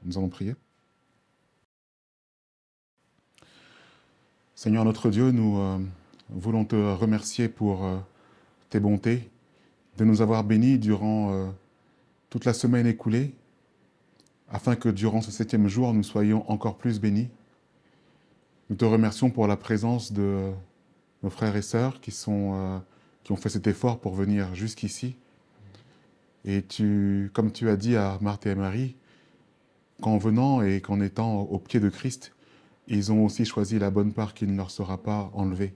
Nous allons prier. Seigneur notre Dieu, nous voulons te remercier pour tes bontés, de nous avoir bénis durant toute la semaine écoulée, afin que durant ce 7e jour, nous soyons encore plus bénis. Nous te remercions pour la présence de nos frères et sœurs qui ont fait cet effort pour venir jusqu'ici. Et comme tu as dit à Marthe et à Marie, qu'en venant et qu'en étant au pied de Christ, ils ont aussi choisi la bonne part qui ne leur sera pas enlevée.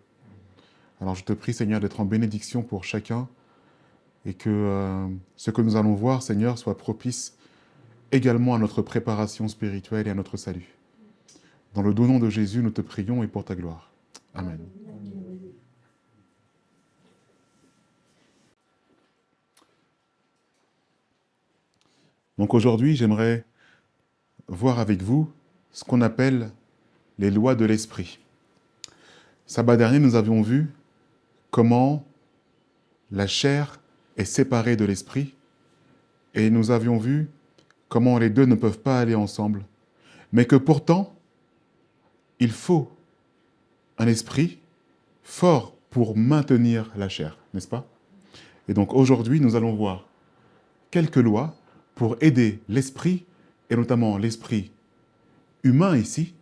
Alors je te prie, Seigneur, d'être en bénédiction pour chacun et que ce que nous allons voir, Seigneur, soit propice également à notre préparation spirituelle et à notre salut. Dans le doux nom de Jésus, nous te prions et pour ta gloire. Amen. Donc aujourd'hui, j'aimerais voir avec vous ce qu'on appelle les lois de l'esprit. Sabbat dernier, nous avions vu comment la chair est séparée de l'esprit et nous avions vu comment les deux ne peuvent pas aller ensemble, mais que pourtant, il faut un esprit fort pour maintenir la chair, n'est-ce pas? Et donc aujourd'hui, nous allons voir quelques lois pour aider l'esprit, et notamment l'esprit humain ici,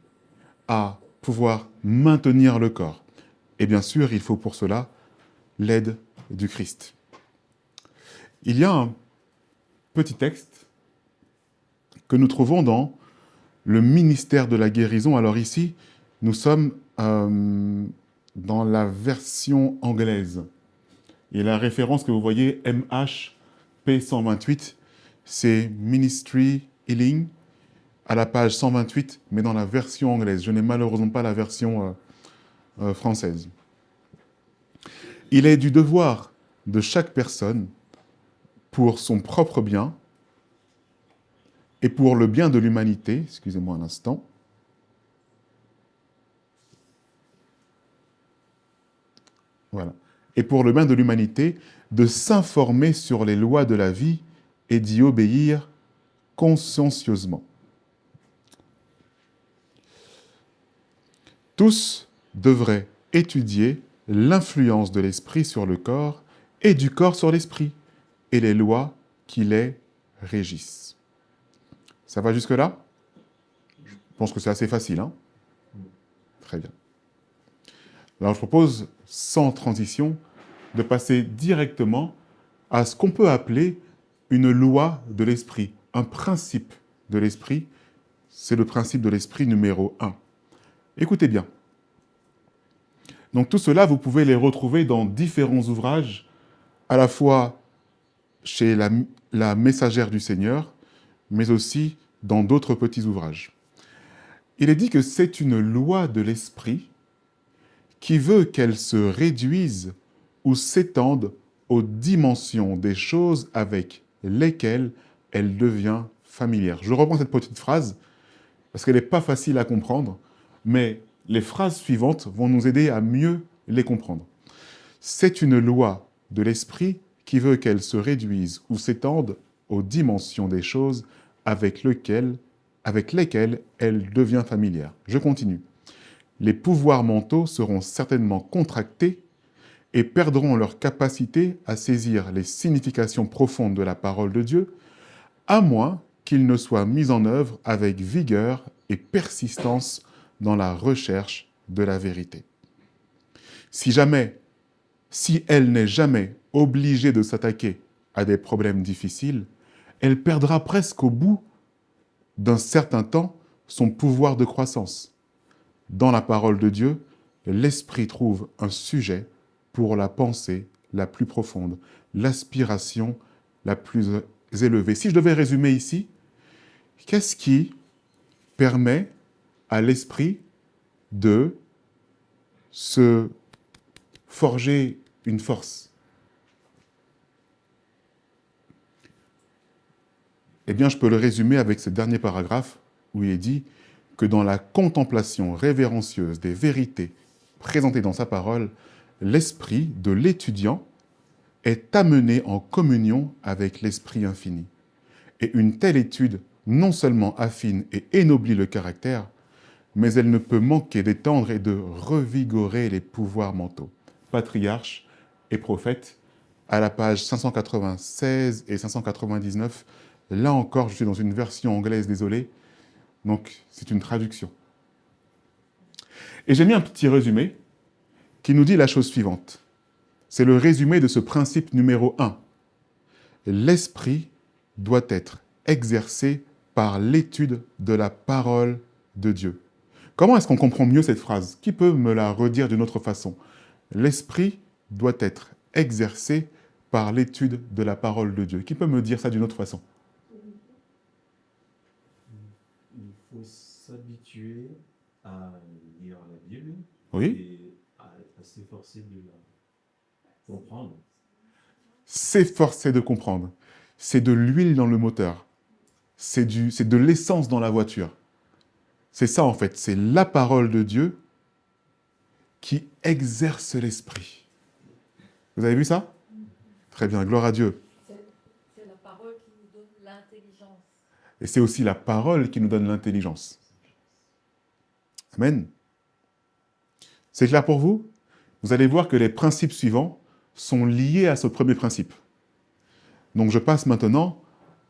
à pouvoir maintenir le corps. Et bien sûr, il faut pour cela l'aide du Christ. Il y a un petit texte que nous trouvons dans le ministère de la guérison. Alors ici, nous sommes dans la version anglaise. Et la référence que vous voyez, MHP 128, c'est Ministry Healing, à la page 128, mais dans la version anglaise. Je n'ai malheureusement pas la version française. Il est du devoir de chaque personne, pour son propre bien et pour le bien de l'humanité, excusez-moi un instant, voilà, et pour le bien de l'humanité, de s'informer sur les lois de la vie et d'y obéir consciencieusement. Tous devraient étudier l'influence de l'esprit sur le corps et du corps sur l'esprit et les lois qui les régissent. Ça va jusque-là? Je pense que c'est assez facile, hein? Très bien. Alors je propose, sans transition, de passer directement à ce qu'on peut appeler une loi de l'esprit, un principe de l'esprit. C'est le principe de l'esprit numéro 1. Écoutez bien. Donc tout cela, vous pouvez les retrouver dans différents ouvrages, à la fois chez la Messagère du Seigneur, mais aussi dans d'autres petits ouvrages. Il est dit que c'est une loi de l'esprit qui veut qu'elle se réduise ou s'étende aux dimensions des choses avec lesquelles elle devient familière. Je reprends cette petite phrase parce qu'elle n'est pas facile à comprendre, mais les phrases suivantes vont nous aider à mieux les comprendre. C'est une loi de l'esprit qui veut qu'elle se réduise ou s'étende aux dimensions des choses avec lesquelles elle devient familière. Je continue. Les pouvoirs mentaux seront certainement contractés et perdront leur capacité à saisir les significations profondes de la parole de Dieu, à moins qu'ils ne soient mis en œuvre avec vigueur et persistance dans la recherche de la vérité. Si elle n'est jamais obligée de s'attaquer à des problèmes difficiles, elle perdra presque au bout d'un certain temps son pouvoir de croissance. Dans la parole de Dieu, l'esprit trouve un sujet pour la pensée la plus profonde, l'aspiration la plus élevée. Si je devais résumer ici, qu'est-ce qui permet à l'esprit de se forger une force? Eh bien, je peux le résumer avec ce dernier paragraphe où il est dit que dans la contemplation révérencieuse des vérités présentées dans sa parole, l'esprit de l'étudiant est amené en communion avec l'esprit infini. Et une telle étude non seulement affine et énoblit le caractère, mais elle ne peut manquer d'étendre et de revigorer les pouvoirs mentaux. Patriarche et prophète, à la page 596 et 599, là encore, je suis dans une version anglaise, désolé, donc c'est une traduction. Et j'ai mis un petit résumé qui nous dit la chose suivante. C'est le résumé de ce principe numéro 1. L'esprit doit être exercé par l'étude de la parole de Dieu. Comment est-ce qu'on comprend mieux cette phrase? Qui peut me la redire d'une autre façon? L'esprit doit être exercé par l'étude de la parole de Dieu. Qui peut me dire ça d'une autre façon? Il faut s'habituer à lire la Bible Oui. et à s'efforcer de la comprendre. S'efforcer de comprendre. C'est de l'huile dans le moteur. C'est de l'essence dans la voiture. C'est ça en fait, c'est la parole de Dieu qui exerce l'esprit. Vous avez vu ça? Très bien, gloire à Dieu. C'est la parole qui nous donne l'intelligence. Et c'est aussi la parole qui nous donne l'intelligence. Amen. C'est clair pour vous? Vous allez voir que les principes suivants sont liés à ce premier principe. Donc je passe maintenant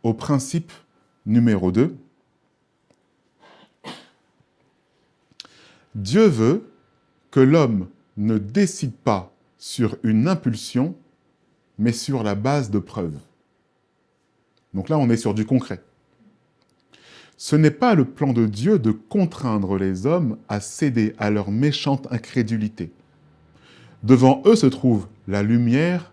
au principe numéro 2. Dieu veut que l'homme ne décide pas sur une impulsion, mais sur la base de preuves. Donc là, on est sur du concret. Ce n'est pas le plan de Dieu de contraindre les hommes à céder à leur méchante incrédulité. Devant eux se trouvent la lumière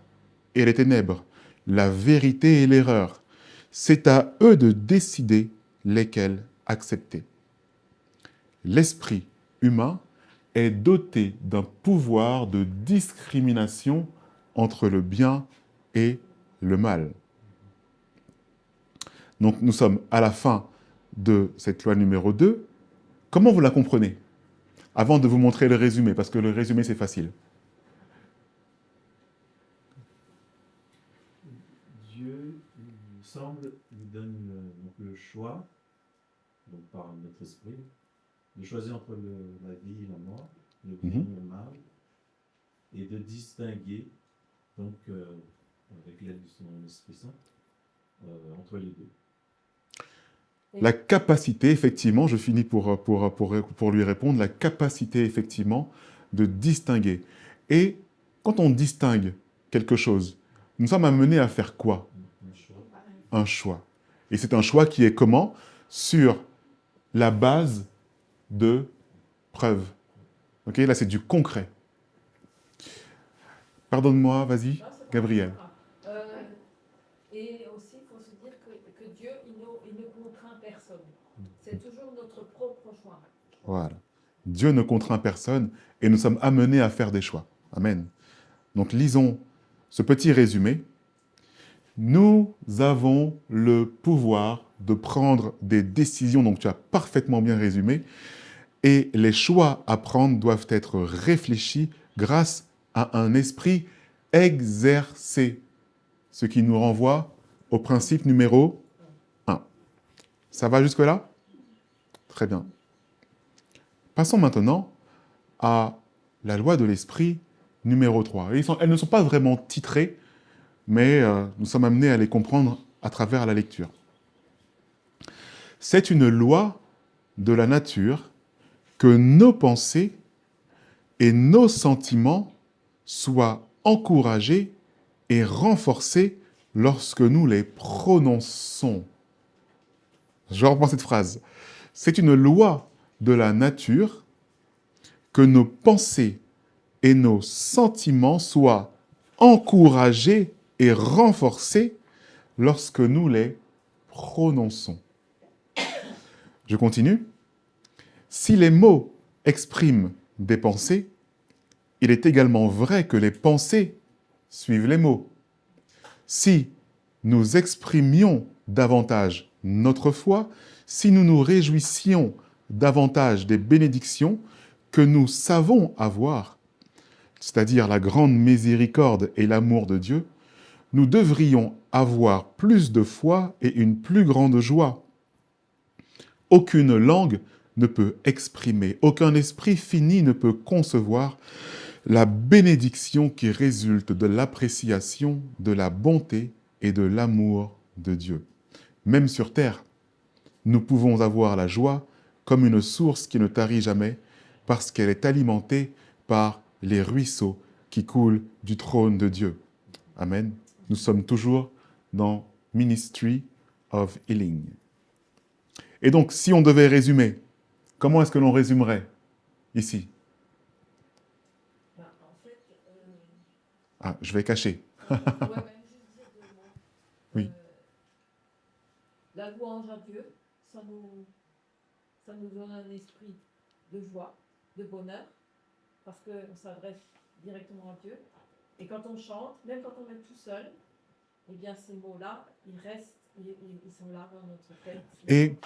et les ténèbres, la vérité et l'erreur. C'est à eux de décider lesquels accepter. L'esprit humain est doté d'un pouvoir de discrimination entre le bien et le mal. Donc nous sommes à la fin de cette loi numéro 2. Comment vous la comprenez? Avant de vous montrer le résumé, parce que le résumé c'est facile. Dieu il semble nous donne donc le choix, donc par notre esprit, de choisir entre la vie et la mort, le bien et le mal, et de distinguer, donc avec l'aide de son Esprit Saint, entre les deux. La capacité, effectivement, je finis pour lui répondre, la capacité, effectivement, de distinguer. Et quand on distingue quelque chose, nous sommes amenés à faire quoi? Un choix. Et c'est un choix qui est comment? Sur la base de preuves. Ok, là, c'est du concret. Pardonne-moi, vas-y, Gabriel. Et aussi, il faut se dire que Dieu, il ne contraint personne. C'est toujours notre propre choix. Voilà. Dieu ne contraint personne et nous sommes amenés à faire des choix. Amen. Donc, lisons ce petit résumé. Nous avons le pouvoir de prendre des décisions, donc tu as parfaitement bien résumé, et les choix à prendre doivent être réfléchis grâce à un esprit exercé, ce qui nous renvoie au principe numéro 1. Ça va jusque-là? Très bien. Passons maintenant à la loi de l'esprit numéro 3. Elles ne sont pas vraiment titrées, mais nous sommes amenés à les comprendre à travers la lecture. C'est une loi de la nature que nos pensées et nos sentiments soient encouragés et renforcés lorsque nous les prononçons. Je reprends cette phrase. C'est une loi de la nature que nos pensées et nos sentiments soient encouragés et renforcés lorsque nous les prononçons. Je continue. Si les mots expriment des pensées, il est également vrai que les pensées suivent les mots. Si nous exprimions davantage notre foi, si nous nous réjouissions davantage des bénédictions que nous savons avoir, c'est-à-dire la grande miséricorde et l'amour de Dieu, nous devrions avoir plus de foi et une plus grande joie. Aucune langue ne peut exprimer, aucun esprit fini ne peut concevoir la bénédiction qui résulte de l'appréciation, de la bonté et de l'amour de Dieu. Même sur terre, nous pouvons avoir la joie comme une source qui ne tarit jamais, parce qu'elle est alimentée par les ruisseaux qui coulent du trône de Dieu. Amen. Nous sommes toujours dans Ministry of Healing. Et donc, si on devait résumer, comment est-ce que l'on résumerait ici? Ben, en fait, Ah, je vais cacher. ouais, même juste dire deux mots. Oui. La louange à Dieu, ça nous donne un esprit de joie, de bonheur, parce qu'on s'adresse directement à Dieu. Et quand on chante, même quand on est tout seul, eh bien ces mots-là, ils restent, ils sont là dans notre tête.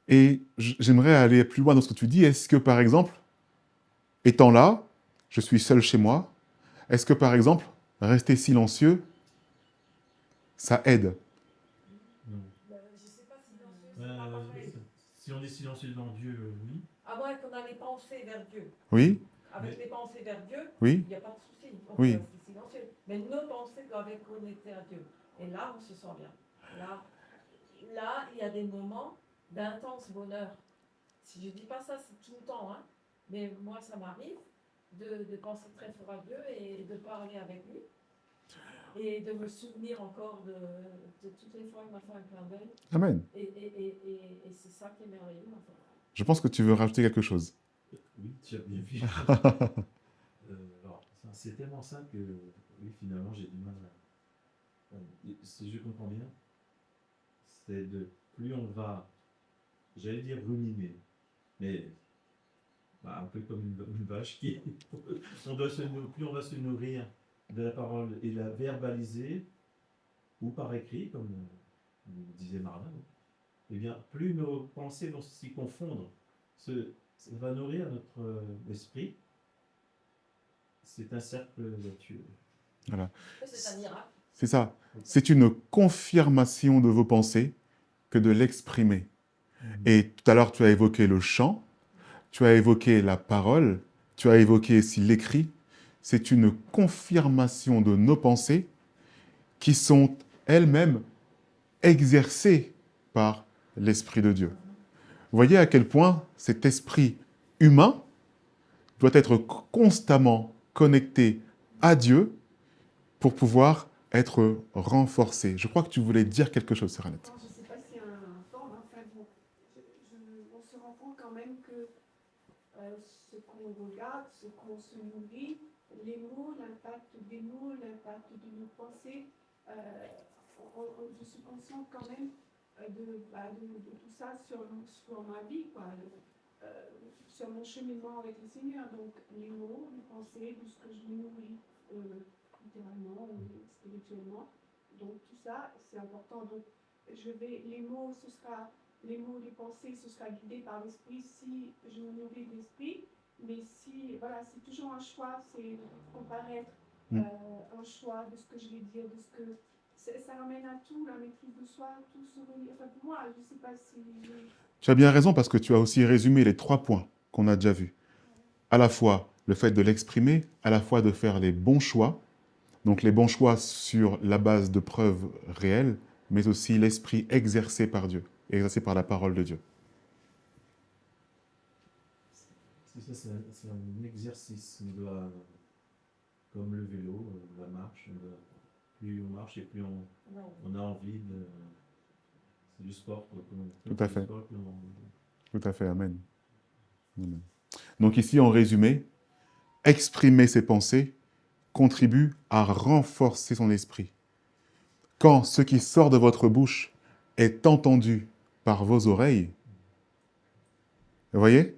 Et j'aimerais aller plus loin dans ce que tu dis. Est-ce que, par exemple, étant là, je suis seul chez moi, est-ce que, par exemple, rester silencieux, ça aide? Non. Je ne sais pas si silencieux, c'est pas pareil. Si on est silencieux devant Dieu, oui. À moins qu'on a les pensées vers Dieu. Oui? Avec les pensées vers Dieu, Oui? il n'y a pas de souci. On Oui. peut rester silencieux. Mais nos pensées doivent être connectées à Dieu. Et là, on se sent bien. Là, il y a des moments d'intense bonheur. Si je ne dis pas ça, c'est tout le temps. Hein. Mais moi, ça m'arrive de penser très fort à Dieu et de parler avec lui. Et de me souvenir encore de toutes les fois qu'il m'a fait un clin d'œil. Amen. Et c'est ça qui est merveilleux. En fait. Je pense que tu veux rajouter quelque chose. Oui, tu as bien vu. Alors, c'est tellement simple que, oui, finalement, j'ai du mal à... Si je comprends bien, c'est de plus on va, j'allais dire ruminer, mais un peu comme une vache qui... plus on va se nourrir de la parole et la verbaliser, ou par écrit, comme disait Marlin, eh bien, plus nos pensées vont s'y confondre, ça va nourrir notre esprit. C'est un cercle vertueux. Voilà. C'est un miracle. C'est ça. C'est une confirmation de vos pensées que de l'exprimer. Et tout à l'heure, tu as évoqué le chant, tu as évoqué la parole, tu as évoqué aussi l'écrit. C'est une confirmation de nos pensées qui sont elles-mêmes exercées par l'Esprit de Dieu. Vous voyez à quel point cet esprit humain doit être constamment connecté à Dieu pour pouvoir être renforcé. Je crois que tu voulais dire quelque chose, Séranette. Je ne sais pas s'il y a un temps, mais enfin bon, on se rend compte quand même que ce qu'on regarde, ce qu'on se nourrit, les mots, l'impact des mots, l'impact de nos pensées, je suis consciente quand même de tout ça sur ma vie, quoi, sur mon cheminement avec le Seigneur. Donc les mots, les pensées, tout ce que je me nourris, littéralement ou spirituellement. Donc tout ça, c'est important. Donc les mots, les mots, les pensées, ce sera guidé par l'esprit si je me nourris de l'esprit. Mais si, voilà, c'est toujours un choix, c'est comparaître un choix de ce que je vais dire, de ce que ça ramène à tout, la maîtrise de soi, tout se relie. Enfin, pour moi, je ne sais pas si... Tu as bien raison parce que tu as aussi résumé les 3 points qu'on a déjà vus. À la fois le fait de l'exprimer, à la fois de faire les bons choix, donc les bons choix sur la base de preuves réelles, mais aussi l'esprit exercé par Dieu, exercé par la parole de Dieu. C'est ça, c'est un exercice. On doit, comme le vélo, la marche, plus on marche et plus on a envie de... C'est du sport. Tout à fait. Sport, Tout à fait, amen. Amen. Donc ici, en résumé, exprimer ses pensées contribue à renforcer son esprit. Quand ce qui sort de votre bouche est entendu par vos oreilles, vous voyez?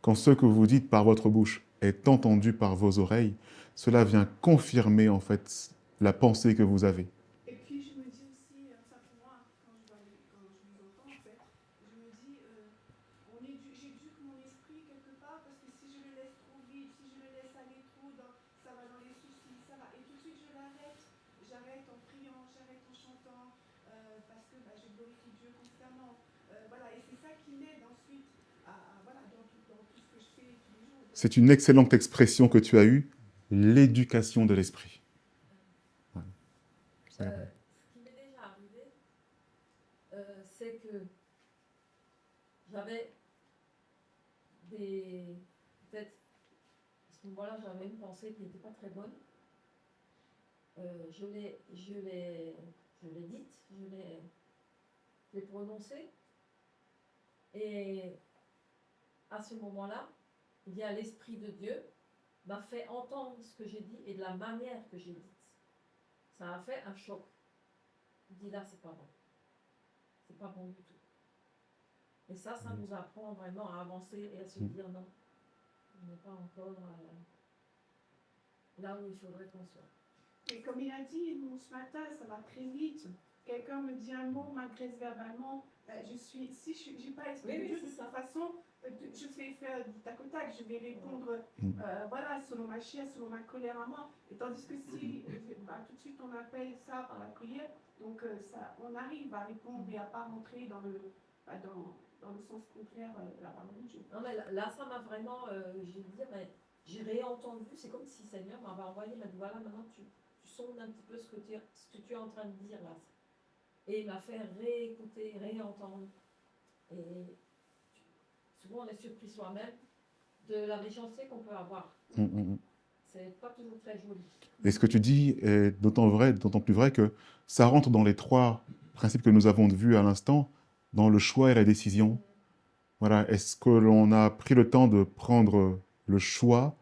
Quand ce que vous dites par votre bouche est entendu par vos oreilles, cela vient confirmer en fait la pensée que vous avez. Et puis je me dis aussi, enfin pour moi, quand je vous entends en fait, je me dis, j'éduque mon esprit quelque part parce que si je le laisse trop vite, si je le laisse aller trop, ça va dans les soucis, ça va. Et tout de suite je l'arrête, j'arrête en priant, j'arrête en chantant, parce que je glorifie Dieu constamment. Voilà, et c'est ça qui m'aide. C'est une excellente expression que tu as eue, l'éducation de l'esprit. Ouais. Ce qui m'est déjà arrivé, c'est que j'avais peut-être, à ce moment-là, j'avais une pensée qui n'était pas très bonne. Je l'ai dite, je l'ai prononcée. Et à ce moment-là, il y a l'Esprit de Dieu m'a fait entendre ce que j'ai dit et de la manière que j'ai dit. Ça a fait un choc. Je dis là, c'est pas bon. C'est pas bon du tout. Et ça nous apprend vraiment à avancer et à se dire non. On n'est pas encore là où il faudrait qu'on soit. Et comme il a dit, nous, ce matin, ça va très vite. Quelqu'un me dit un mot, m'agresse verbalement. Si je n'ai pas expliqué de toute façon, je vais faire du tac au tac. Je vais répondre, voilà, selon ma chair, selon ma colère à moi. Et tandis que si tout de suite on appelle ça par la prière, donc on arrive à répondre et à ne pas rentrer dans le sens contraire de la parole de Dieu. Non, mais là ça m'a vraiment, j'ai réentendu. C'est comme si le Seigneur m'avait envoyé, il m'a dit voilà, maintenant tu sondes un petit peu ce que tu es en train de dire là. Et il m'a fait réécouter, réentendre. Et souvent, on est surpris soi-même de la méchanceté qu'on peut avoir. C'est pas toujours très joli. Et ce que tu dis est d'autant plus vrai que ça rentre dans les 3 principes que nous avons vus à l'instant, dans le choix et la décision. Voilà. Est-ce que l'on a pris le temps de prendre le choix,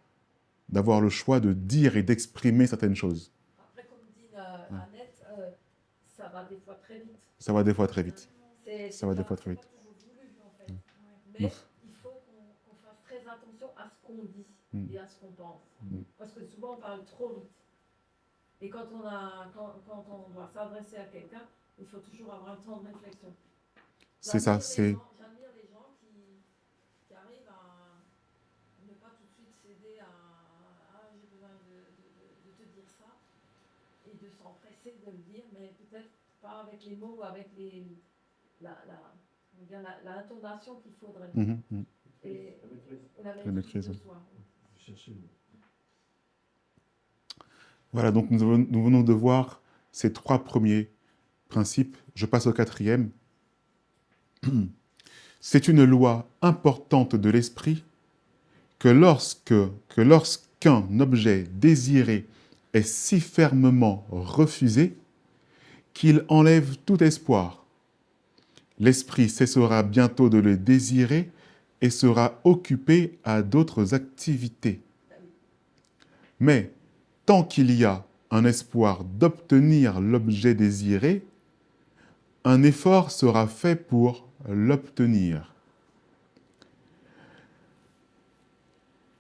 d'avoir le choix de dire et d'exprimer certaines choses? Après, comme dit Annette, ça va des fois très vite. Ça va des fois très vite. Ça va des fois très vite. C'est pas toujours voulu, en fait. Mais il faut qu'on fasse très attention à ce qu'on dit et à ce qu'on pense. Parce que souvent, on parle trop vite. Et quand on doit s'adresser à quelqu'un, il faut toujours avoir un temps de réflexion. C'est ça, c'est... J'admire les gens qui arrivent à ne pas tout de suite céder à « j'ai besoin de te dire ça » et de s'empresser de le dire, mais peut-être pas avec les mots, avec l'intonation qu'il faudrait. Et la maîtrise de soi. Voilà, donc nous venons de voir ces 3 premiers principes. Je passe au 4e. C'est une loi importante de l'esprit que lorsqu'un objet désiré est si fermement refusé qu'il enlève tout espoir. L'esprit cessera bientôt de le désirer et sera occupé à d'autres activités. Mais tant qu'il y a un espoir d'obtenir l'objet désiré, un effort sera fait pour l'obtenir.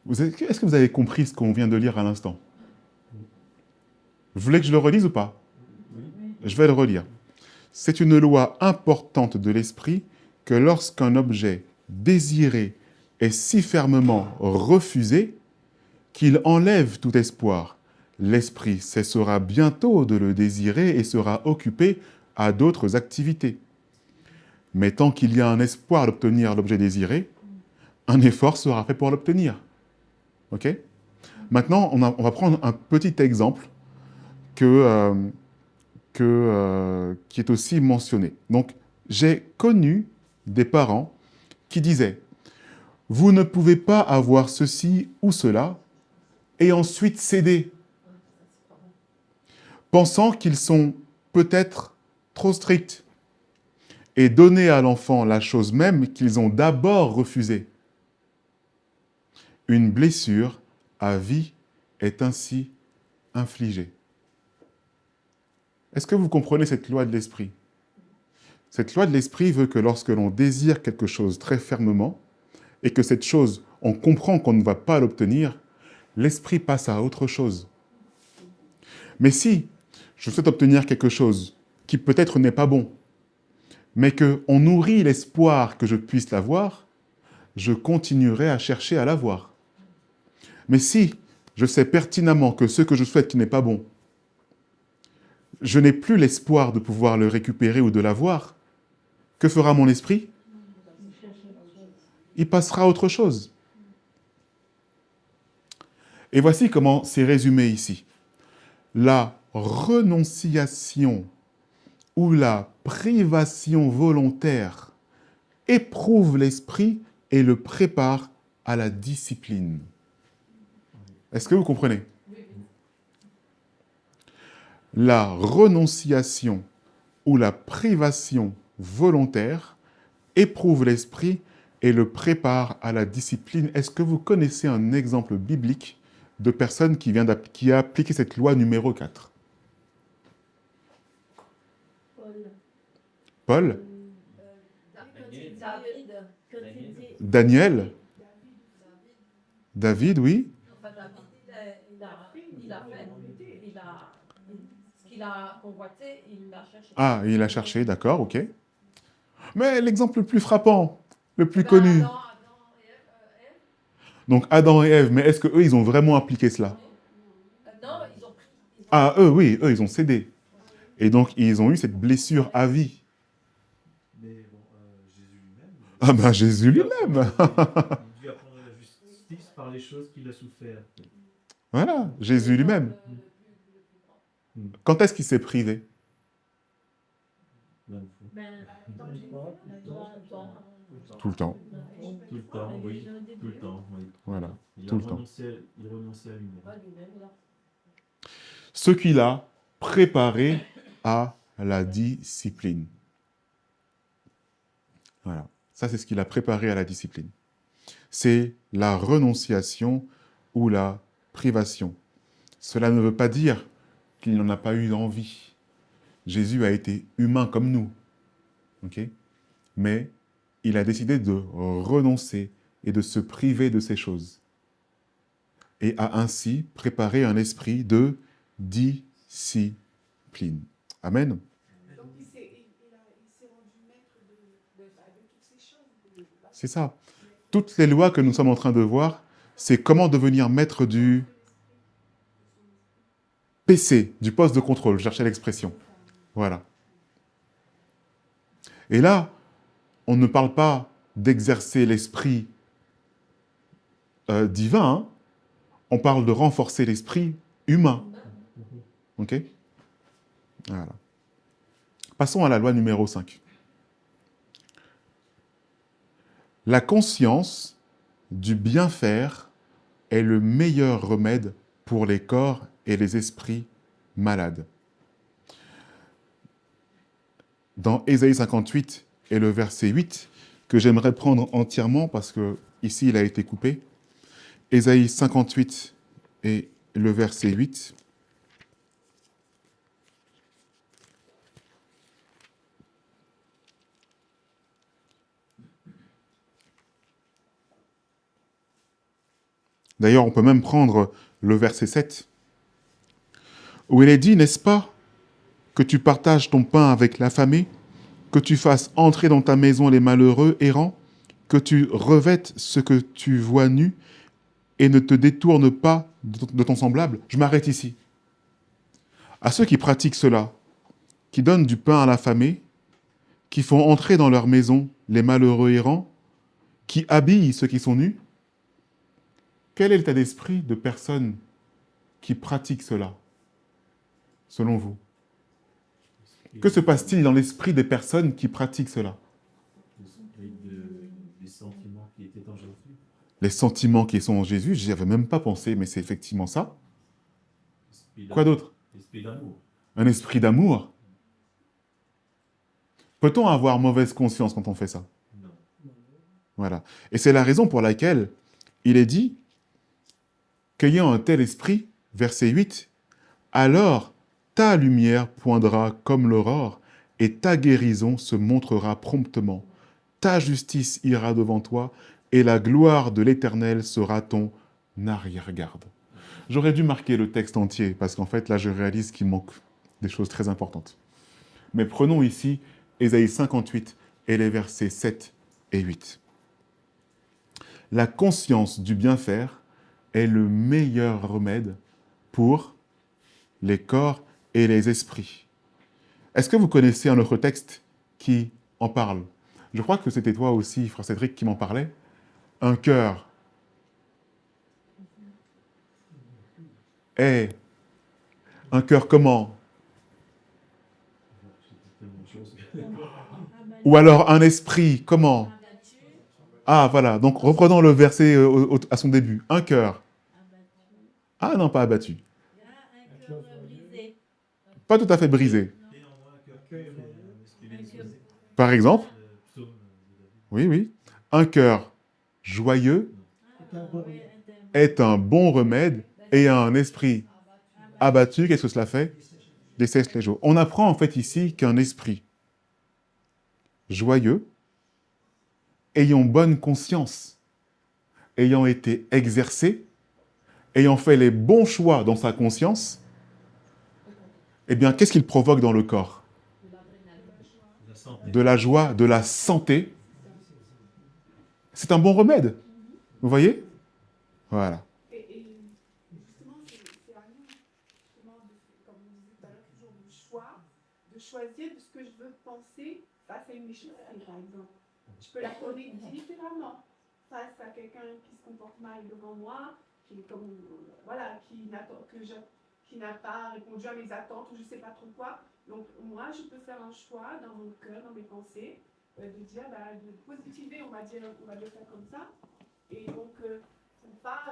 Est-ce que vous avez compris ce qu'on vient de lire à l'instant? Vous voulez que je le relise ou pas? Je vais le relire. C'est une loi importante de l'esprit que lorsqu'un objet désiré est si fermement refusé qu'il enlève tout espoir. L'esprit cessera bientôt de le désirer et sera occupé à d'autres activités. Mais tant qu'il y a un espoir d'obtenir l'objet désiré, un effort sera fait pour l'obtenir. Ok? Maintenant, on va prendre un petit exemple qui est aussi mentionné. Donc, j'ai connu des parents qui disaient « Vous ne pouvez pas avoir ceci ou cela » et ensuite céder, pensant qu'ils sont peut-être trop stricts et donner à l'enfant la chose même qu'ils ont d'abord refusée. Une blessure à vie est ainsi infligée. Est-ce que vous comprenez cette loi de l'esprit? Cette loi de l'esprit veut que lorsque l'on désire quelque chose très fermement et que cette chose, on comprend qu'on ne va pas l'obtenir, l'esprit passe à autre chose. Mais si je souhaite obtenir quelque chose qui peut-être n'est pas bon, mais qu'on nourrit l'espoir que je puisse l'avoir, je continuerai à chercher à l'avoir. Mais si je sais pertinemment que ce que je souhaite qui n'est pas bon, je n'ai plus l'espoir de pouvoir le récupérer ou de l'avoir, que fera mon esprit? Il passera à autre chose. Et voici comment c'est résumé ici. La renonciation ou la privation volontaire éprouve l'esprit et le prépare à la discipline. Est-ce que vous comprenez? La renonciation ou la privation volontaire éprouve l'esprit et le prépare à la discipline. Est-ce que vous connaissez un exemple biblique de personne qui a appliqué cette loi numéro 4? Paul? Daniel? David, oui. Enfin, David, ce qu'il a convoité, il l'a cherché. Ah, il a cherché, d'accord, ok. Mais l'exemple le plus frappant, le plus connu. Adam et Ève. Donc Adam et Ève, mais est-ce qu'eux, ils ont vraiment appliqué cela? Non, ils ont pris. Ah, eux, oui, eux, ils ont cédé. Et donc, ils ont eu cette blessure à vie. Mais bon, Jésus lui-même. Ah ben, Jésus lui-même. Il dut apprendre la justice par les choses qu'il a souffert. Voilà, Jésus lui-même. Quand est-ce qu'il s'est privé? Même fois. Tout le temps. Tout le temps, oui. Tout le temps, oui. Voilà, Il tout le temps. renonçait à lui-même. Ce qu'il a préparé à la discipline. Voilà, ça c'est ce qu'il a préparé à la discipline. C'est la renonciation ou la privation. Cela ne veut pas dire qu'il n'en a pas eu envie. Jésus a été humain comme nous, ok? Mais il a décidé de renoncer et de se priver de ces choses. Et a ainsi préparé un esprit de discipline. Amen. Donc il s'est rendu maître de toutes ces choses. C'est ça. Toutes les lois que nous sommes en train de voir, c'est comment devenir maître du PC, du poste de contrôle. Je cherchais l'expression. Voilà. Et là, on ne parle pas d'exercer l'esprit divin, hein. On parle de renforcer l'esprit humain. Ok? Voilà. Passons à la loi numéro 5. La conscience du bien faire est le meilleur remède pour les corps et les esprits malades. Dans Ésaïe 58 et le verset 8, que j'aimerais prendre entièrement parce que ici il a été coupé. Ésaïe 58 et le verset 8. D'ailleurs, on peut même prendre le verset 7, où il est dit, n'est-ce pas, que tu partages ton pain avec l'affamé, que tu fasses entrer dans ta maison les malheureux errants, que tu revêtes ce que tu vois nu et ne te détourne pas de ton semblable. Je m'arrête ici. À ceux qui pratiquent cela, qui donnent du pain à l'affamé, qui font entrer dans leur maison les malheureux errants, qui habillent ceux qui sont nus, quel est l'état d'esprit de personnes qui pratiquent cela, selon vous? Que se passe-t-il dans l'esprit des personnes qui pratiquent cela? Les sentiments qui étaient en Jésus. Les sentiments qui sont en Jésus, j'y avais même pas pensé, mais c'est effectivement ça. Quoi d'autre? L'esprit d'amour. Un esprit d'amour. Peut-on avoir mauvaise conscience quand on fait ça? Non. Voilà. Et c'est la raison pour laquelle il est dit qu'ayant un tel esprit, verset 8, alors ta lumière poindra comme l'aurore et ta guérison se montrera promptement. Ta justice ira devant toi et la gloire de l'Éternel sera ton arrière-garde. J'aurais dû marquer le texte entier parce qu'en fait, là, je réalise qu'il manque des choses très importantes. Mais prenons ici Ésaïe 58 et les versets 7 et 8. La conscience du bien faire est le meilleur remède pour les corps et les esprits. Est-ce que vous connaissez un autre texte qui en parle? Je crois que c'était toi aussi, frère Cédric, qui m'en parlait. Un cœur est un cœur comment? C'est tellement de choses. Ou alors un esprit comment? Ah, voilà. Donc, reprenons le verset à son début. Un cœur. Ah non, pas abattu. Un cœur brisé. Pas tout à fait brisé. Et en moi, un cœur pur et un esprit disposé. Par exemple, Psaume de David. oui, oui. Un cœur joyeux est un bon remède et un esprit abattu, qu'est-ce que cela fait? Dessèche les jours. On apprend en fait ici qu'un esprit joyeux, ayant bonne conscience, ayant été exercé, ayant fait les bons choix dans sa conscience, eh bien, qu'est-ce qu'il provoque dans le corps? La santé. De la joie, de la santé. C'est un bon remède. Vous voyez? Voilà. Et justement, c'est à nous, justement, comme on disait tout à l'heure, toujours du choix, de choisir de ce que je veux penser face à une méchanceté, par exemple. Je peux la tolérer différemment face à quelqu'un qui se comporte mal devant moi, qui est comme, voilà, qui n'a pas répondu à mes attentes ou je ne sais pas trop quoi. Donc moi, je peux faire un choix dans mon cœur, dans mes pensées, de dire, de positiver, on va dire ça comme ça. Et donc, pour pas,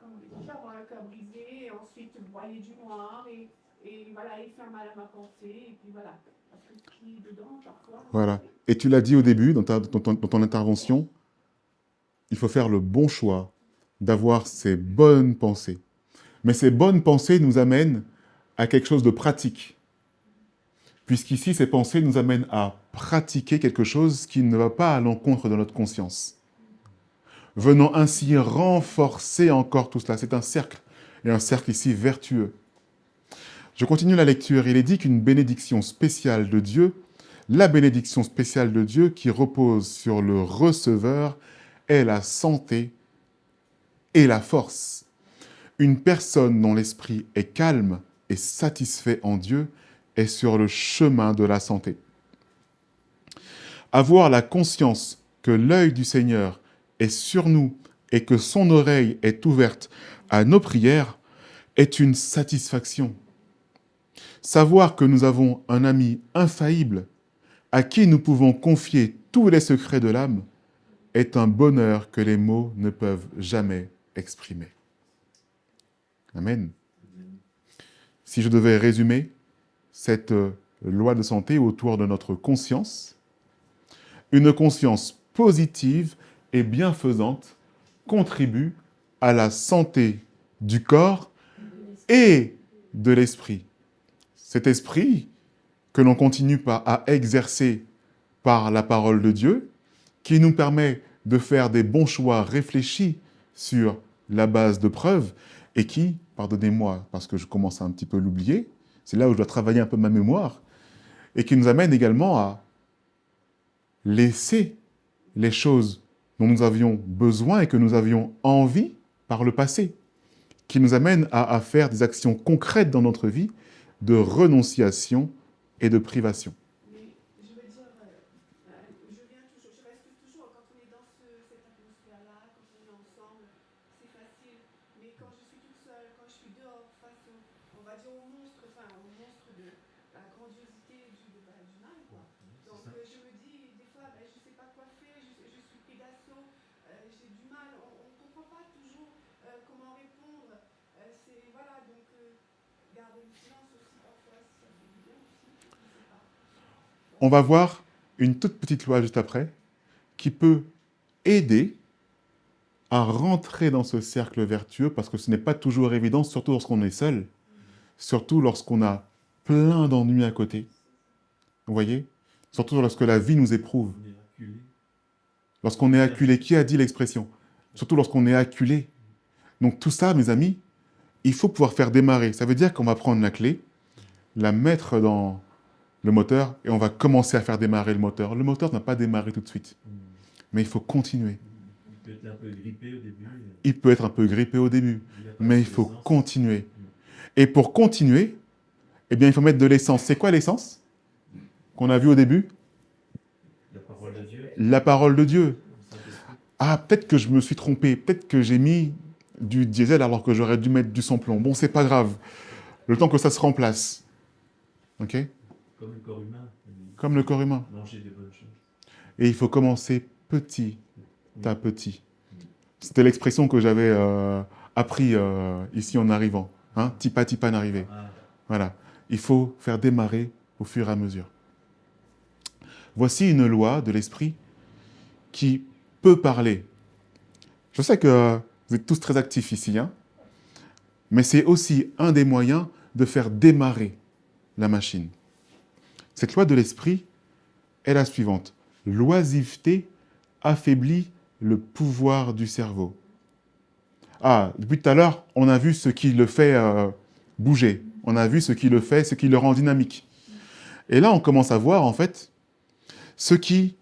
comment dire, avoir un cœur brisé et ensuite broyer du noir et voilà, et faire mal à ma pensée. Et puis voilà, parce que ce qui est dedans, parfois. Voilà. Et tu l'as dit au début, dans ton intervention, il faut faire le bon choix d'avoir ces bonnes pensées. Mais ces bonnes pensées nous amènent à quelque chose de pratique. Puisqu'ici, ces pensées nous amènent à pratiquer quelque chose qui ne va pas à l'encontre de notre conscience. Venant ainsi renforcer encore tout cela. C'est un cercle, et un cercle ici vertueux. Je continue la lecture. Il est dit qu'une bénédiction spéciale de Dieu, la bénédiction spéciale de Dieu qui repose sur le receveur, est la santé et la force. Une personne dont l'esprit est calme et satisfait en Dieu est sur le chemin de la santé. Avoir la conscience que l'œil du Seigneur est sur nous et que son oreille est ouverte à nos prières est une satisfaction. Savoir que nous avons un ami infaillible à qui nous pouvons confier tous les secrets de l'âme est un bonheur que les mots ne peuvent jamais exprimer. Amen. Si je devais résumer cette loi de santé autour de notre conscience, une conscience positive et bienfaisante contribue à la santé du corps et de l'esprit. Cet esprit que l'on continue à exercer par la parole de Dieu, qui nous permet de faire des bons choix réfléchis sur la base de preuves et qui, pardonnez-moi parce que je commence à un petit peu l'oublier, c'est là où je dois travailler un peu ma mémoire, et qui nous amène également à laisser les choses dont nous avions besoin et que nous avions envie par le passé, qui nous amène à faire des actions concrètes dans notre vie de renonciation et de privation. Mais je veux dire, je reste toujours, quand on est dans cette atmosphère-là, quand on est ensemble, c'est facile. Mais quand je suis toute seule, quand je suis dehors, face au, on va dire au monstre de la grandiosité du mal, quoi. Donc je me dis, des fois, je ne sais pas quoi faire, je suis pris d'assaut, j'ai du mal, on ne comprend pas toujours comment répondre. Voilà, donc garder le silence aussi parfois, ça fait du bien aussi, je ne sais pas. On va voir une toute petite loi juste après qui peut aider à rentrer dans ce cercle vertueux parce que ce n'est pas toujours évident, surtout lorsqu'on est seul, surtout lorsqu'on a plein d'ennuis à côté. Vous voyez? Surtout lorsque la vie nous éprouve. On est acculé. Lorsqu'on est acculé, qui a dit l'expression? Surtout lorsqu'on est acculé. Donc tout ça, mes amis, il faut pouvoir faire démarrer. Ça veut dire qu'on va prendre la clé, la mettre dans le moteur et on va commencer à faire démarrer le moteur. Le moteur n'a pas démarré tout de suite, mais il faut continuer. Il peut être un peu grippé au début. Il peut être un peu grippé au début, Il a pas mais il de faut l'essence. continuer. Et pour continuer, eh bien, il faut mettre de l'essence. C'est quoi l'essence qu'on a vu au début? La parole de Dieu. La parole de Dieu. le Saint-Esprit. Ah, peut-être que je me suis trompé, peut-être que j'ai mis du diesel alors que j'aurais dû mettre du sans-plomb. Bon, c'est pas grave. Le temps que ça se remplace. OK? Comme le corps humain. Comme le corps humain. Manger des bonnes choses. Et il faut commencer petit à petit. C'était l'expression que j'avais appris ici en arrivant. Hein? Tipa tipa n'arriver. Ah, Voilà. Il faut faire démarrer au fur et à mesure. Voici une loi de l'esprit qui peut parler. Je sais que vous êtes tous très actifs ici, hein? Mais c'est aussi un des moyens de faire démarrer la machine. Cette loi de l'esprit est la suivante. L'oisiveté affaiblit le pouvoir du cerveau. Ah, depuis tout à l'heure, on a vu ce qui le fait bouger. On a vu ce qui le rend dynamique. Et là, on commence à voir, en fait, ce qui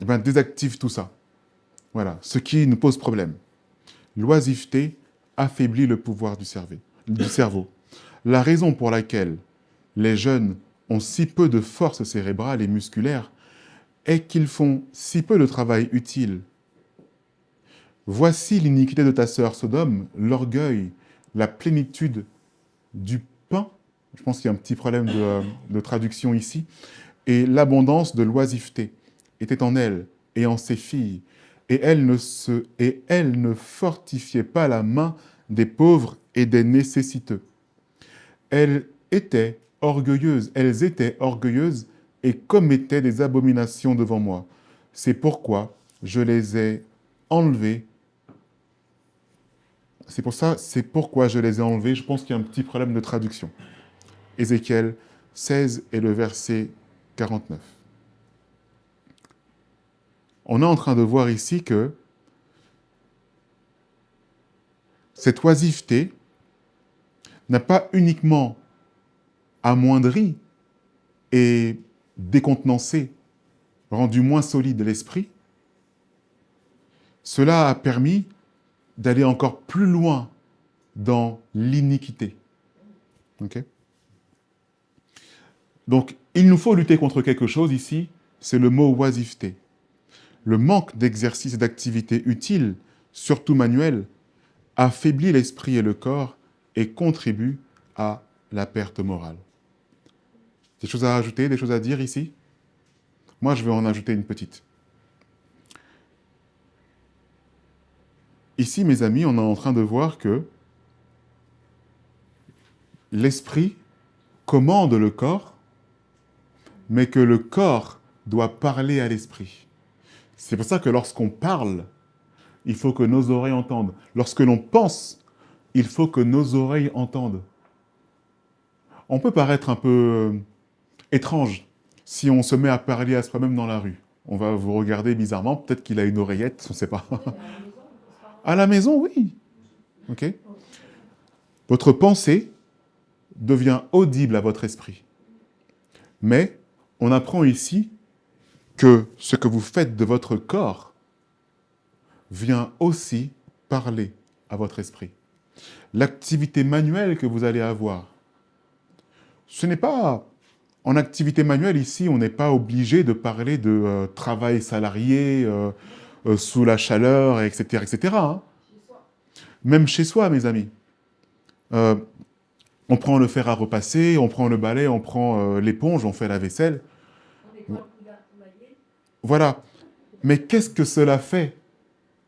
désactive tout ça. Voilà, ce qui nous pose problème. L'oisiveté affaiblit le pouvoir du cerveau. La raison pour laquelle les jeunes ont si peu de force cérébrale et musculaire est qu'ils font si peu de travail utile. Voici l'iniquité de ta sœur Sodome, l'orgueil, la plénitude du pain. Je pense qu'il y a un petit problème de traduction ici. Et l'abondance de l'oisiveté était en elle et en ses filles. Et elle ne fortifiait pas la main des pauvres et des nécessiteux. Elles étaient orgueilleuses et commettaient des abominations devant moi. C'est pourquoi je les ai enlevées. C'est pourquoi je les ai enlevées. Je pense qu'il y a un petit problème de traduction. Ézéchiel 16 et le verset 49. On est en train de voir ici que cette oisiveté n'a pas uniquement amoindri et décontenancé, rendu moins solide l'esprit, cela a permis d'aller encore plus loin dans l'iniquité. Okay? Donc, il nous faut lutter contre quelque chose ici, c'est le mot oisiveté. Le manque d'exercice et d'activité utile, surtout manuelle, affaiblit l'esprit et le corps et contribue à la perte morale. Des choses à rajouter, des choses à dire ici? Moi, je vais en ajouter une petite. Ici, mes amis, on est en train de voir que l'esprit commande le corps, mais que le corps doit parler à l'esprit. C'est pour ça que lorsqu'on parle, il faut que nos oreilles entendent. Lorsque l'on pense, il faut que nos oreilles entendent. On peut paraître un peu étrange si on se met à parler à soi-même dans la rue. On va vous regarder bizarrement, peut-être qu'il a une oreillette, on ne sait pas. À la maison, oui. Ok. Votre pensée devient audible à votre esprit. Mais on apprend ici que ce que vous faites de votre corps vient aussi parler à votre esprit. L'activité manuelle que vous allez avoir, ce n'est pas... En activité manuelle, ici, on n'est pas obligé de parler de travail salarié, sous la chaleur, etc. etc. Hein. Même chez soi, mes amis. On prend le fer à repasser, on prend le balai, on prend l'éponge, on fait la vaisselle. Voilà. Mais qu'est-ce que cela fait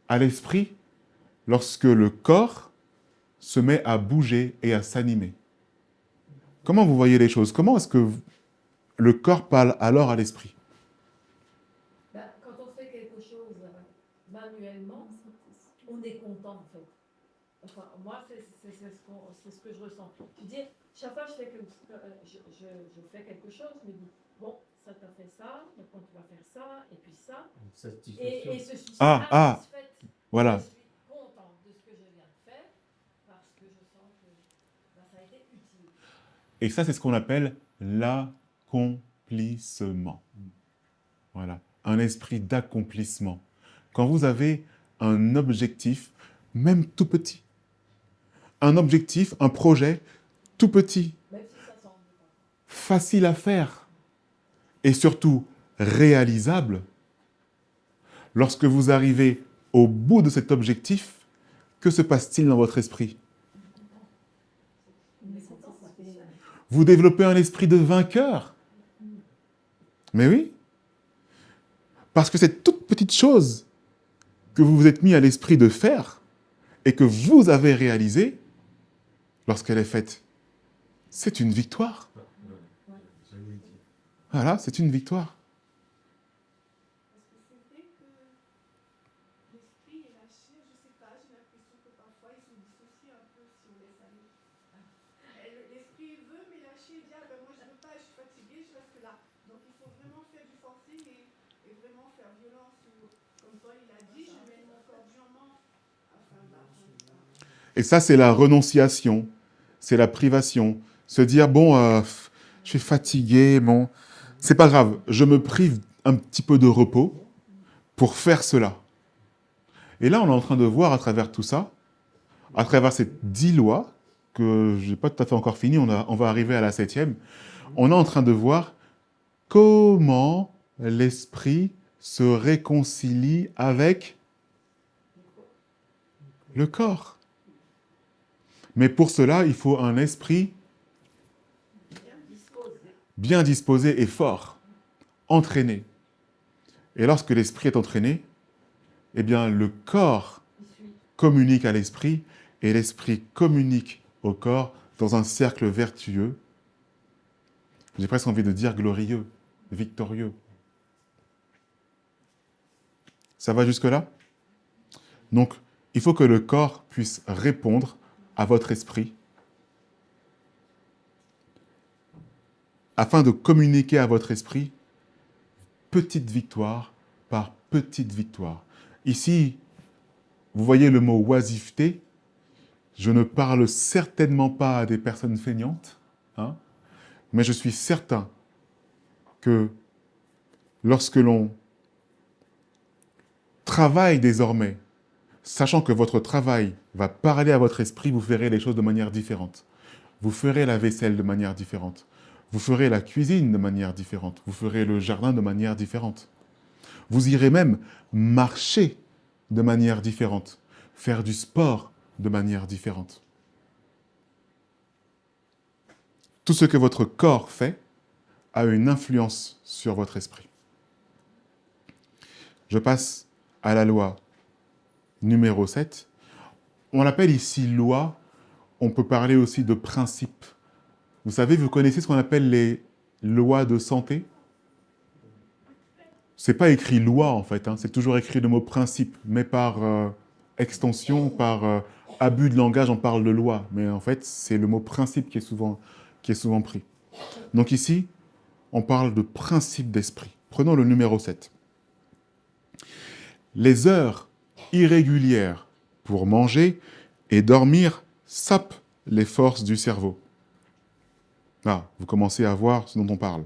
à l'esprit lorsque le corps se met à bouger et à s'animer? Comment vous voyez les choses? Comment est-ce que le corps parle alors à l'esprit? Quand on fait quelque chose manuellement, on est content en fait. Enfin, moi, c'est ce que je ressens. Tu dis, chaque fois que je fais quelque chose, je me dis, bon, ça t'a fait ça, maintenant tu vas faire ça, et puis ça. Et je suis satisfaite. Voilà. Je suis contente de ce que je viens de faire, parce que je sens que ça a été utile. Et ça, c'est ce qu'on appelle l'accomplissement. Voilà. Un esprit d'accomplissement. Quand vous avez un objectif, même tout petit, un objectif, un projet tout petit, facile à faire et surtout réalisable, lorsque vous arrivez au bout de cet objectif, que se passe-t-il dans votre esprit? Vous développez un esprit de vainqueur. Mais oui. Parce que cette toute petite chose que vous vous êtes mis à l'esprit de faire et que vous avez réalisée, lorsqu'elle est faite, c'est une victoire. J'allais dire. Voilà, c'est une victoire. Parce que c'est vrai que l'esprit et la chair, je sais pas, j'ai l'impression que parfois ils se dissocient un peu si on laisse aller. L'esprit veut, mais la chair dit, ah ben moi je veux pas, je suis fatiguée, je reste là. Donc il faut vraiment faire du forcing et vraiment faire violence. Comme Paul il a dit, je mets mon corps durement. Enfin, Et ça, c'est la renonciation, c'est la privation. Se dire, bon, je suis fatigué, bon, c'est pas grave, je me prive un petit peu de repos pour faire cela. Et là, on est en train de voir à travers tout ça, à travers ces 10 lois, que je n'ai pas tout à fait encore fini, on va arriver à la 7e, on est en train de voir comment l'esprit se réconcilie avec le corps. Mais pour cela, il faut un esprit bien disposé et fort, entraîné. Et lorsque l'esprit est entraîné, eh bien, le corps communique à l'esprit et l'esprit communique au corps dans un cercle vertueux. J'ai presque envie de dire glorieux, victorieux. Ça va jusque-là? Donc, il faut que le corps puisse répondre à votre esprit afin de communiquer à votre esprit petite victoire par petite victoire. Ici, vous voyez le mot oisiveté. Je ne parle certainement pas à des personnes feignantes, hein, mais je suis certain que lorsque l'on travaille désormais, sachant que votre travail va parler à votre esprit, vous ferez les choses de manière différente. Vous ferez la vaisselle de manière différente. Vous ferez la cuisine de manière différente. Vous ferez le jardin de manière différente. Vous irez même marcher de manière différente, faire du sport de manière différente. Tout ce que votre corps fait a une influence sur votre esprit. Je passe à la loi numéro 7. On l'appelle ici loi, on peut parler aussi de principe. Vous savez, vous connaissez ce qu'on appelle les lois de santé? C'est pas écrit loi en fait, hein, c'est toujours écrit le mot principe, mais par extension, par abus de langage, on parle de loi. Mais en fait, c'est le mot principe qui est souvent pris. Donc ici, on parle de principe d'esprit. Prenons le numéro 7. Les heures irrégulières pour manger et dormir sapent les forces du cerveau. Ah, vous commencez à voir ce dont on parle.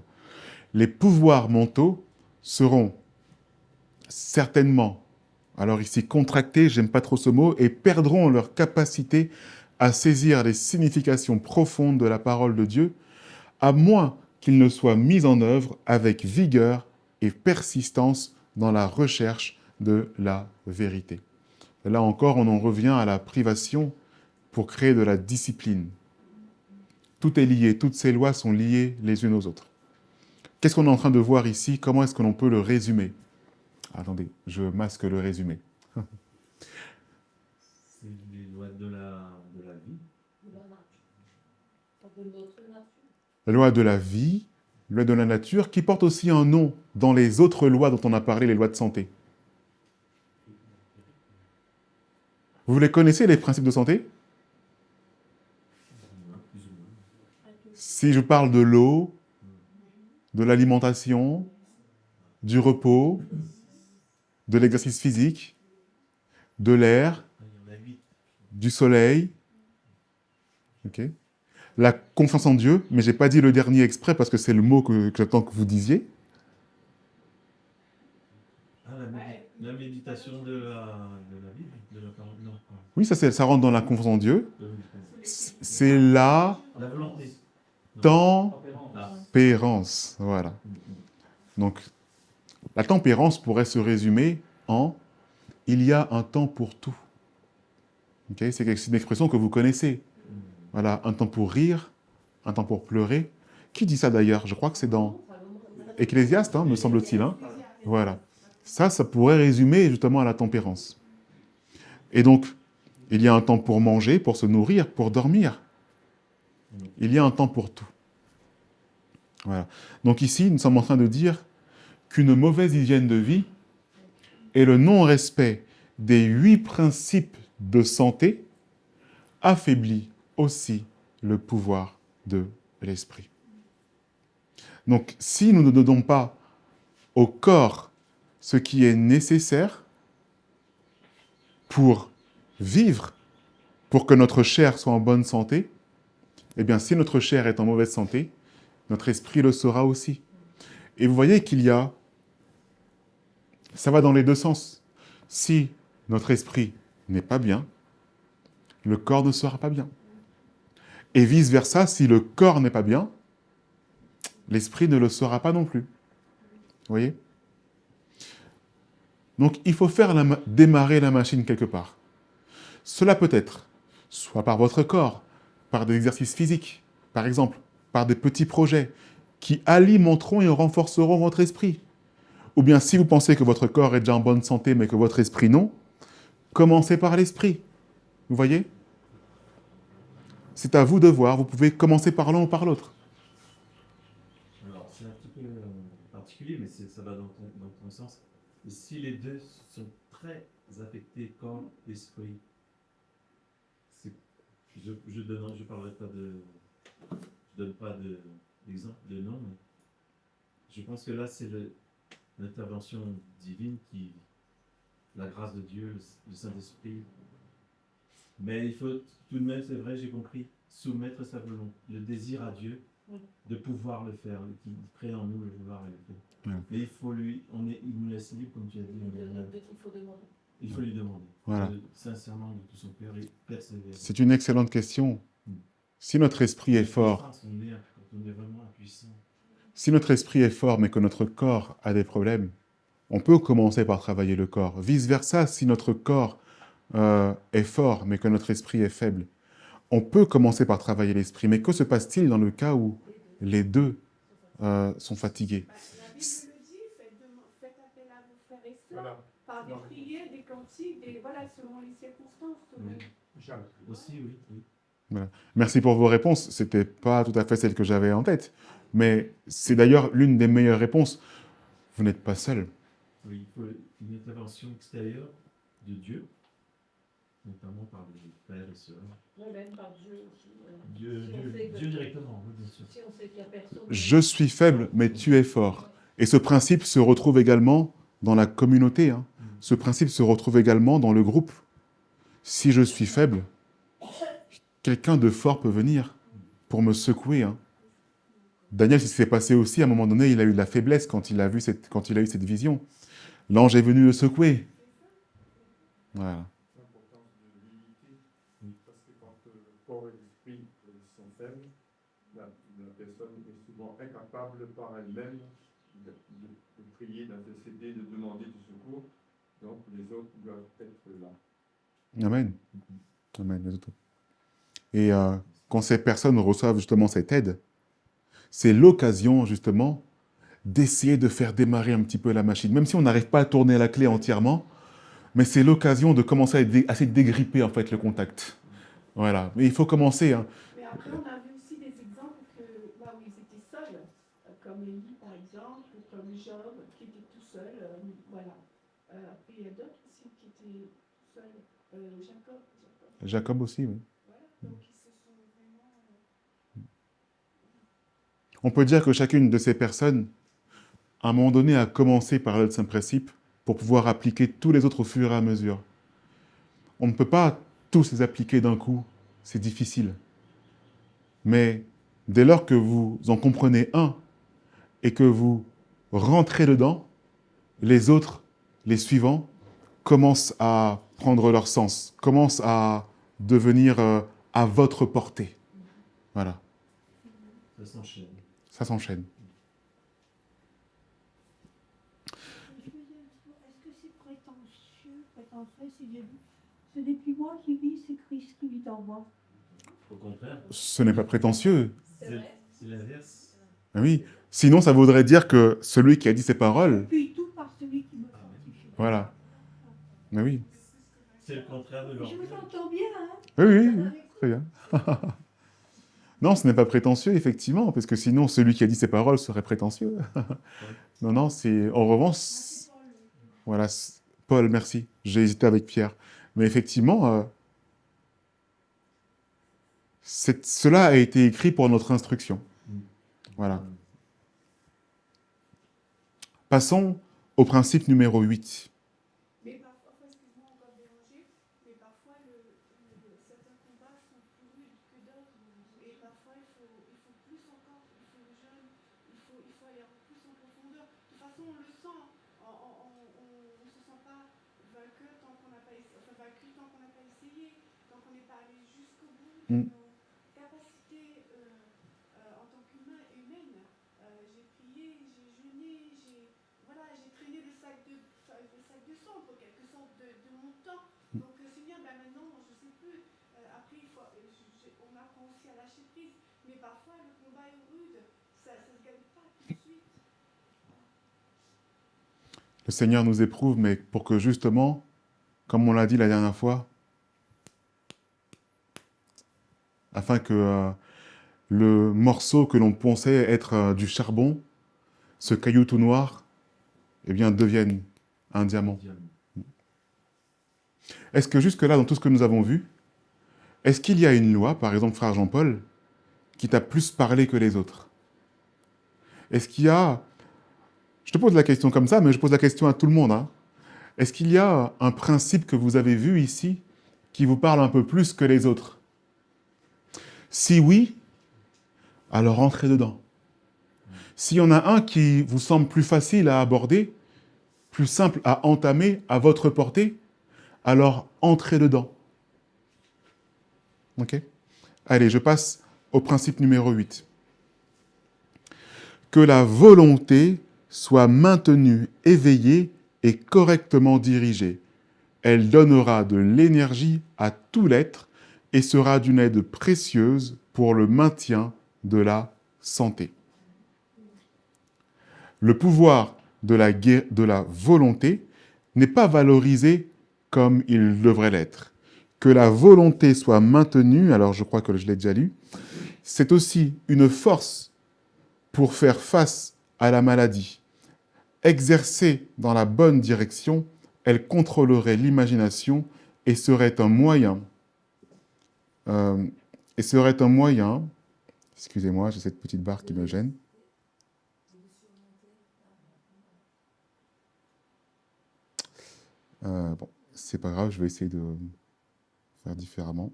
Les pouvoirs mentaux seront certainement, alors ici contractés, j'aime pas trop ce mot, et perdront leur capacité à saisir les significations profondes de la parole de Dieu, à moins qu'ils ne soient mis en œuvre avec vigueur et persistance dans la recherche de la vérité. Et là encore, on en revient à la privation pour créer de la discipline. Tout est lié, toutes ces lois sont liées les unes aux autres. Qu'est-ce qu'on est en train de voir ici? Comment est-ce que l'on peut le résumer? Attendez, je masque le résumé. C'est les lois de la vie. La loi de la vie, la loi de la nature, qui porte aussi un nom dans les autres lois dont on a parlé, les lois de santé. Vous les connaissez, les principes de santé? Plus ou moins. Si je parle de l'eau, de l'alimentation, du repos, de l'exercice physique, de l'air, Ah, il y en a 8. du soleil, okay. La confiance en Dieu, mais je n'ai pas dit le dernier exprès parce que c'est le mot que j'attends que vous disiez. Ah, la méditation de la vie, de la parole. Non. Oui, ça rentre dans la confiance en Dieu. De- C'est la La volonté. tempérance. Voilà. Donc, la tempérance pourrait se résumer en il y a un temps pour tout. Okay? C'est une expression que vous connaissez. Voilà, un temps pour rire, un temps pour pleurer. Qui dit ça d'ailleurs? Je crois que c'est dans Ecclésiaste, hein, me semble-t-il. Hein? Voilà. Ça pourrait résumer justement à la tempérance. Et donc, il y a un temps pour manger, pour se nourrir, pour dormir. Il y a un temps pour tout. Voilà. Donc ici, nous sommes en train de dire qu'une mauvaise hygiène de vie et le non-respect des 8 principes de santé affaiblit aussi le pouvoir de l'esprit. Donc, si nous ne donnons pas au corps ce qui est nécessaire pour vivre, pour que notre chair soit en bonne santé, eh bien, si notre chair est en mauvaise santé, notre esprit le sera aussi. Et vous voyez qu'il y a... Ça va dans les deux sens. Si notre esprit n'est pas bien, le corps ne sera pas bien. Et vice-versa, si le corps n'est pas bien, l'esprit ne le sera pas non plus. Vous voyez? Donc, il faut faire démarrer la machine quelque part. Cela peut être soit par votre corps, par des exercices physiques, par exemple, par des petits projets qui alimenteront et renforceront votre esprit. Ou bien, si vous pensez que votre corps est déjà en bonne santé, mais que votre esprit non, commencez par l'esprit. Vous voyez? C'est à vous de voir. Vous pouvez commencer par l'un ou par l'autre. Alors, c'est un petit peu particulier, mais ça va dans ton sens. Et si les deux sont très affectés, corps, esprit, je parlerai pas je donne pas d'exemple, de nom, mais je pense que là, c'est l'intervention divine la grâce de Dieu, le Saint-Esprit. Mais il faut tout de même, c'est vrai, j'ai compris, soumettre sa volonté, le désir à Dieu, de pouvoir le faire, qui crée en nous le vouloir et le faire. Ouais. Mais il faut il nous laisse libre, comme tu as dit. Il faut demander. Il faut lui demander. Voilà. Sincèrement, de tout son cœur et persévérer. C'est une excellente question. Si notre esprit est fort, On est vraiment impuissant. si notre esprit est fort, mais que notre corps a des problèmes, on peut commencer par travailler le corps. Vice-versa, si notre corps est fort, mais que notre esprit est faible, on peut commencer par travailler l'esprit. Mais que se passe-t-il dans le cas où les deux sont fatigués? La Bible le dit, faites appel à vos frères et sœurs par des prières, des cantiques, selon les circonstances. Aussi, oui. Voilà. Merci pour vos réponses. Ce n'était pas tout à fait celle que j'avais en tête. Mais c'est d'ailleurs l'une des meilleures réponses. Vous n'êtes pas seul. Oui, il faut une intervention extérieure de Dieu, notamment par les frères et sœurs. Même par Dieu aussi. Dieu directement, oui, bien sûr. Si on sait qu'il y a personne. Je suis faible, mais tu es fort. Et ce principe se retrouve également dans la communauté. Hein. Ce principe se retrouve également dans le groupe. Si je suis faible, quelqu'un de fort peut venir pour me secouer. Hein. Daniel, c'est ce qui s'est passé aussi. À un moment donné, il a eu de la faiblesse quand il a eu cette vision. L'ange est venu le secouer. Voilà. L'importance de l'humilité, parce que quand le corps et l'esprit sont faibles, la personne est souvent incapable par elle-même de prier, d'intercéder, de demander du secours. Donc les autres doivent être là. Amen. Amen. Les autres. Et quand ces personnes reçoivent justement cette aide, c'est l'occasion justement d'essayer de faire démarrer un petit peu la machine. Même si on n'arrive pas à tourner la clé entièrement, mais c'est l'occasion de commencer à essayer de dégripper en fait le contact. Voilà. Mais il faut commencer. Hein. Mais après, on a vu aussi des exemples là où ils étaient seuls, comme Élie par exemple, comme Job qui était tout seul. Après, il y a d'autres aussi qui étaient seuls. Jacob aussi, oui. Voilà, donc ils se sont vraiment... On peut dire que chacune de ces personnes, à un moment donné, a commencé par le saint principe pour pouvoir appliquer tous les autres au fur et à mesure. On ne peut pas tous les appliquer d'un coup, c'est difficile. Mais dès lors que vous en comprenez un et que vous rentrez dedans, les autres, les suivants, commencent à prendre leur sens, commencent à devenir à votre portée. Voilà. Ça s'enchaîne. Ça s'enchaîne. Est-ce que c'est prétentieux prétentieuse si j'ai dit ce n'est plus moi qui vis, c'est Christ qui vit en moi. Au contraire, Ce n'est pas prétentieux. C'est vrai. c'est l'inverse. Ah oui. Sinon, ça voudrait dire que celui qui a dit ces paroles, Puis tout par celui qui me sanctifie. voilà. Mais oui. C'est le contraire de Je l'orgueil. vous entends bien, hein? Oui, oui, oui, très bien. Non, ce n'est pas prétentieux, effectivement, parce que sinon, celui qui a dit ces paroles serait prétentieux. Non, non, c'est... En revanche, voilà, Paul, merci. J'ai hésité avec Pierre. Mais effectivement, cela a été écrit pour notre instruction. Voilà. Passons au principe numéro 8. Mais parfois, excuse-moi encore de déranger, mais parfois certains combats sont plus rudes que d'autres. Et parfois il faut plus encore, il faut le jeûne, il faut aller un peu plus en profondeur. De toute façon, on le sent, on ne se sent pas vainqueur tant qu'on n'a pas essayé, tant qu'on n'est pas allé jusqu'au bout de nos capacités en tant qu'humain et humaine. J'ai prié, j'ai jeûné, j'ai traîné des sacs de sang, en quelque sorte, de mon temps. Donc, Seigneur, maintenant, je ne sais plus. Après, on apprend aussi à lâcher prise. Mais parfois, le combat est rude. Ça ne se gagne pas tout de suite. Le Seigneur nous éprouve, mais pour que justement, comme on l'a dit la dernière fois, afin que le morceau que l'on pensait être du charbon, ce caillou tout noir, eh bien, devienne un diamant. Est-ce que jusque-là, dans tout ce que nous avons vu, est-ce qu'il y a une loi, par exemple, frère Jean-Paul, qui t'a plus parlé que les autres? Est-ce qu'il y a... Je te pose la question comme ça, mais je pose la question à tout le monde. Hein. Est-ce qu'il y a un principe que vous avez vu ici qui vous parle un peu plus que les autres? Si oui, alors entrez dedans. S'il y en a un qui vous semble plus facile à aborder, plus simple à entamer, à votre portée, alors entrez dedans. Ok? Allez, je passe au principe numéro 8. Que la volonté soit maintenue, éveillée et correctement dirigée. Elle donnera de l'énergie à tout l'être et sera d'une aide précieuse pour le maintien de la santé. Le pouvoir de la volonté n'est pas valorisé comme il devrait l'être. Que la volonté soit maintenue, alors je crois que je l'ai déjà lu, c'est aussi une force pour faire face à la maladie. Exercée dans la bonne direction, elle contrôlerait l'imagination et serait un moyen, excusez-moi, j'ai cette petite barre qui me gêne. Bon, c'est pas grave, je vais essayer de faire différemment.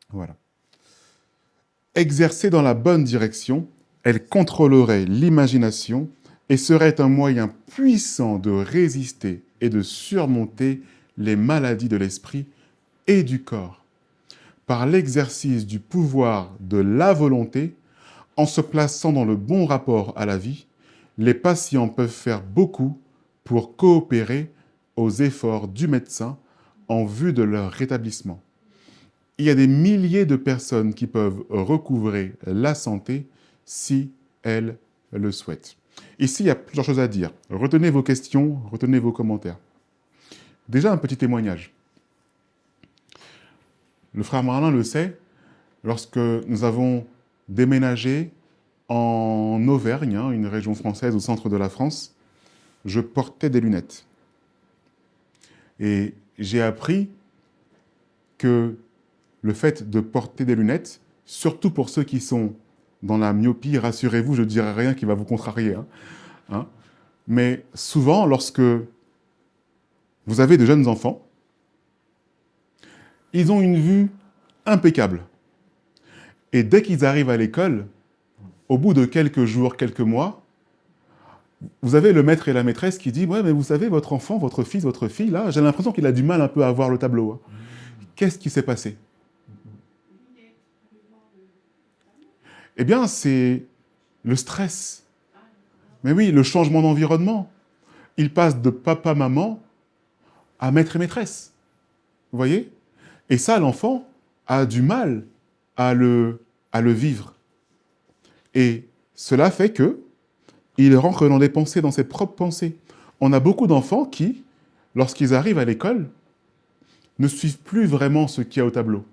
Voilà. Exercée dans la bonne direction, elle contrôlerait l'imagination et serait un moyen puissant de résister et de surmonter les maladies de l'esprit et du corps. Par l'exercice du pouvoir de la volonté, en se plaçant dans le bon rapport à la vie, les patients peuvent faire beaucoup pour coopérer aux efforts du médecin en vue de leur rétablissement. Il y a des milliers de personnes qui peuvent recouvrer la santé si elles le souhaitent. Ici, il y a plusieurs choses à dire. Retenez vos questions, retenez vos commentaires. Déjà, un petit témoignage. Le frère Marlin le sait, lorsque nous avons déménagé en Auvergne, une région française au centre de la France, je portais des lunettes. Et j'ai appris que le fait de porter des lunettes, surtout pour ceux qui sont dans la myopie, rassurez-vous, je ne dirai rien qui va vous contrarier. Mais souvent, lorsque vous avez de jeunes enfants, ils ont une vue impeccable. Et dès qu'ils arrivent à l'école, au bout de quelques jours, quelques mois, vous avez le maître et la maîtresse qui disent « Ouais, mais vous savez, votre enfant, votre fils, votre fille, là, j'ai l'impression qu'il a du mal un peu à voir le tableau. Qu'est-ce qui s'est passé ?» Eh bien, c'est le stress. Mais oui, le changement d'environnement. il passe de papa-maman à maître et maîtresse. Vous voyez? Et ça, l'enfant a du mal à le vivre. Et cela fait que il rentre dans des pensées, dans ses propres pensées. On a beaucoup d'enfants qui, lorsqu'ils arrivent à l'école, ne suivent plus vraiment ce qu'il y a au tableau,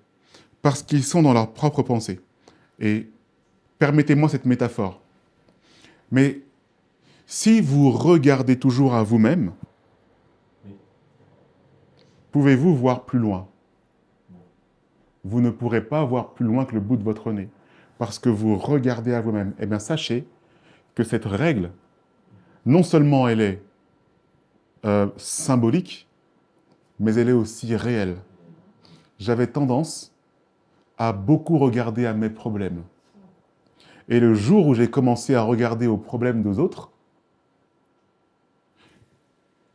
parce qu'ils sont dans leurs propres pensées. Et permettez-moi cette métaphore. Mais si vous regardez toujours à vous-même, pouvez-vous voir plus loin? Vous ne pourrez pas voir plus loin que le bout de votre nez, parce que vous regardez à vous-même. Eh bien, sachez que cette règle, non seulement elle est symbolique, mais elle est aussi réelle. J'avais tendance à beaucoup regarder à mes problèmes. Et le jour où j'ai commencé à regarder aux problèmes des autres,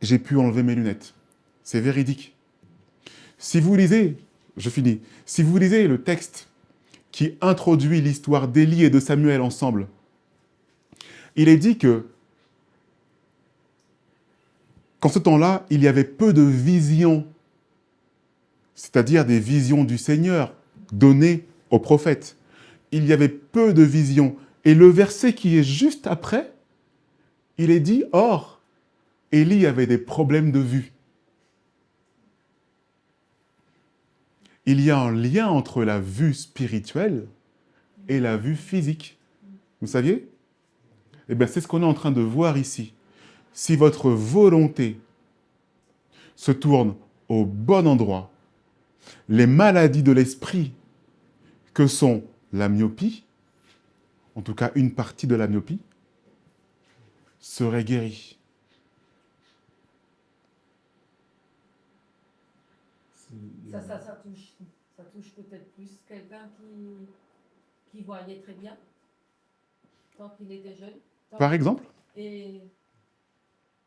j'ai pu enlever mes lunettes. C'est véridique. Si vous lisez, je finis, si vous lisez le texte qui introduit l'histoire d'Élie et de Samuel ensemble, il est dit que qu'en ce temps-là, il y avait peu de visions, c'est-à-dire des visions du Seigneur données aux prophètes. Il y avait peu de visions. Et le verset qui est juste après, il est dit, or, Élie avait des problèmes de vue. Il y a un lien entre la vue spirituelle et la vue physique. Vous saviez? Eh bien, c'est ce qu'on est en train de voir ici. Si votre volonté se tourne au bon endroit, les maladies de l'esprit que sont la myopie, en tout cas une partie de la myopie, seraient guéries. Ça touche peut-être plus quelqu'un qui voyait très bien quand il était jeune. Par exemple? Et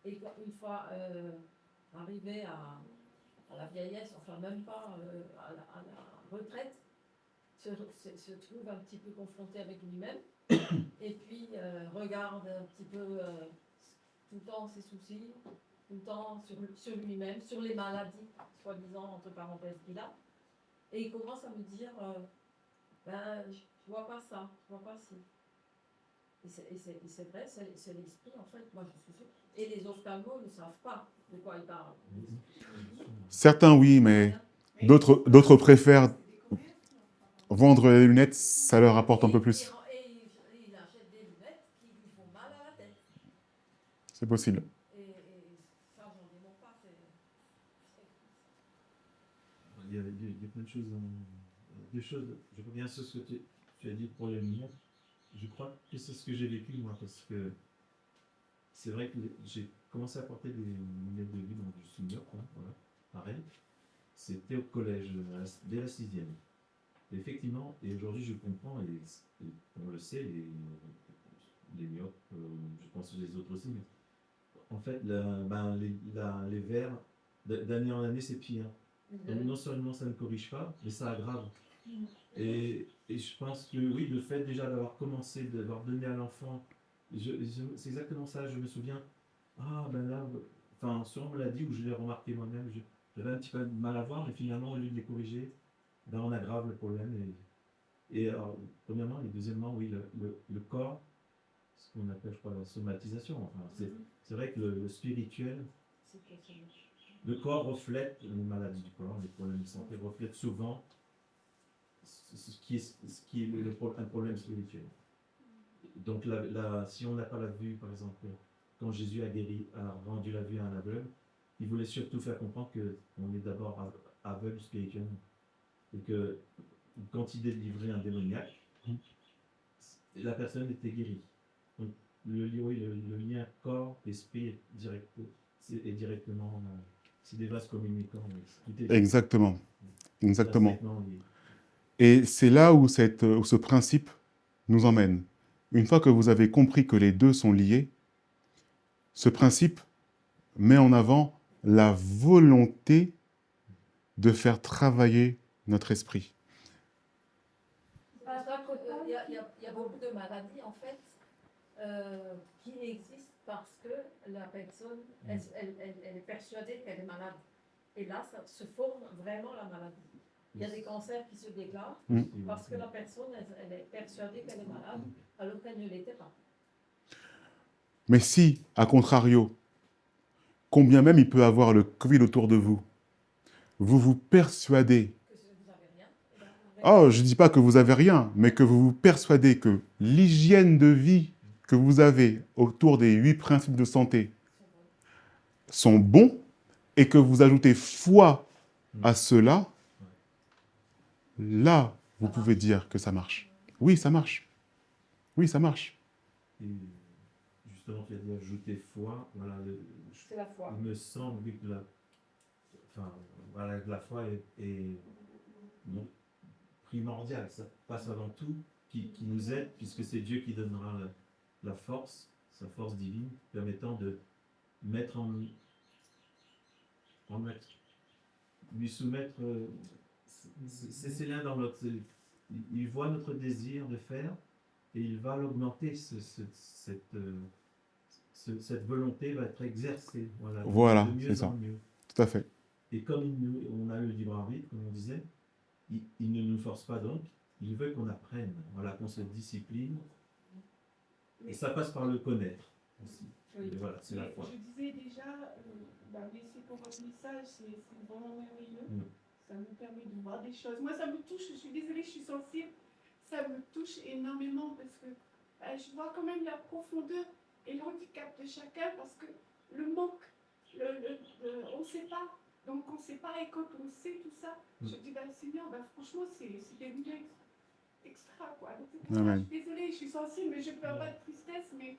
une fois arrivé à la vieillesse, enfin même pas à la retraite, se trouve un petit peu confronté avec lui-même et puis regarde un petit peu tout le temps ses soucis, tout le temps sur lui-même, sur les maladies, soi-disant, entre parenthèses, qu'il a. Et il commence à me dire, je vois pas ça, je vois pas ci. Et c'est vrai, c'est l'esprit, en fait, moi je suis sûre. Et les ophtalmos ne savent pas de quoi ils parlent. Certains, oui, mais d'autres préfèrent vendre les lunettes, ça leur apporte un peu plus. Et il achète des lunettes qui lui font mal à la tête. C'est possible. Et ça, j'en démontre pas. Il y a plein de choses. Des choses, je reviens sur ce que tu as dit pour les lunettes. Je crois que c'est ce que j'ai vécu, moi, parce que c'est vrai que j'ai commencé à porter des lunettes de vue, donc je suis myope, hein, voilà, pareil. C'était au collège, dès la 6e. Effectivement, et aujourd'hui je comprends, et on le sait, les myopes, je pense les autres aussi, mais en fait, les verres, d'année en année, c'est pire. Donc non seulement ça ne corrige pas, mais ça aggrave. Et je pense que oui, le fait déjà d'avoir commencé, d'avoir donné à l'enfant, c'est exactement ça, je me souviens, sûrement on me l'a dit, ou je l'ai remarqué moi-même, j'avais un petit peu de mal à voir, mais finalement, au lieu de les corriger, on aggrave le problème. Et alors, premièrement, et deuxièmement, oui, le corps, ce qu'on appelle, je crois, la somatisation. Enfin, c'est vrai que le spirituel, le corps reflète les maladies du corps, les problèmes de santé reflètent souvent ce qui est un problème spirituel. Donc, si on n'a pas la vue, par exemple, quand Jésus a rendu la vue à un aveugle, il voulait surtout faire comprendre qu'on est d'abord aveugle spirituellement. Et que quand il délivrait un démoniaque, la personne était guérie. Donc, le lien corps-esprit est directement. C'est des vases communicants. Exactement. Et c'est là où ce principe nous emmène. Une fois que vous avez compris que les deux sont liés, ce principe met en avant la volonté de faire travailler notre esprit. Il y a beaucoup de maladies, en fait, qui existent parce que la personne, elle est persuadée qu'elle est malade. Et là, ça se forme vraiment la maladie. Il y a des cancers qui se déclarent parce que la personne, elle est persuadée qu'elle est malade alors qu'elle ne l'était pas. Mais si, à contrario, combien même il peut avoir le Covid autour de vous, vous vous persuadez, Que vous n'avez rien. Et là, oh, je ne dis pas que vous avez rien, mais que vous vous persuadez que l'hygiène de vie que vous avez autour des 8 principes de santé sont bons et que vous ajoutez foi à cela, là, vous pouvez dire que ça marche. Oui, ça marche. Oui, ça marche. Et justement, tu as dit ajouter foi. Voilà, c'est la foi. il me semble oui, que la foi est non, primordiale. Ça passe avant tout, qui nous aide, puisque c'est Dieu qui donnera la force, sa force divine, permettant de mettre lui soumettre. C'est l'un dans l'autre. Il voit notre désir de faire et il va l'augmenter. Cette volonté va être exercée. Voilà, de mieux c'est ça. en mieux. Tout à fait. Et comme on a le libre arbitre, comme on disait, il ne nous force pas donc. Il veut qu'on apprenne, qu'on se discipline. Et ça passe par le connaître aussi. Oui. Et voilà, c'est la foi. Je disais déjà, merci pour votre message, c'est vraiment merveilleux. Ça me permet de voir des choses. Moi, ça me touche, je suis désolée, je suis sensible. Ça me touche énormément parce que je vois quand même la profondeur et l'handicap de chacun parce que le manque, on ne sait pas. Donc, on ne sait pas et quand on sait tout ça, je dis, Seigneur, franchement, c'est des lunettes extra, quoi. Donc, c'est pour ça, je suis désolée, je suis sensible, mais je ne pleure pas de tristesse, mais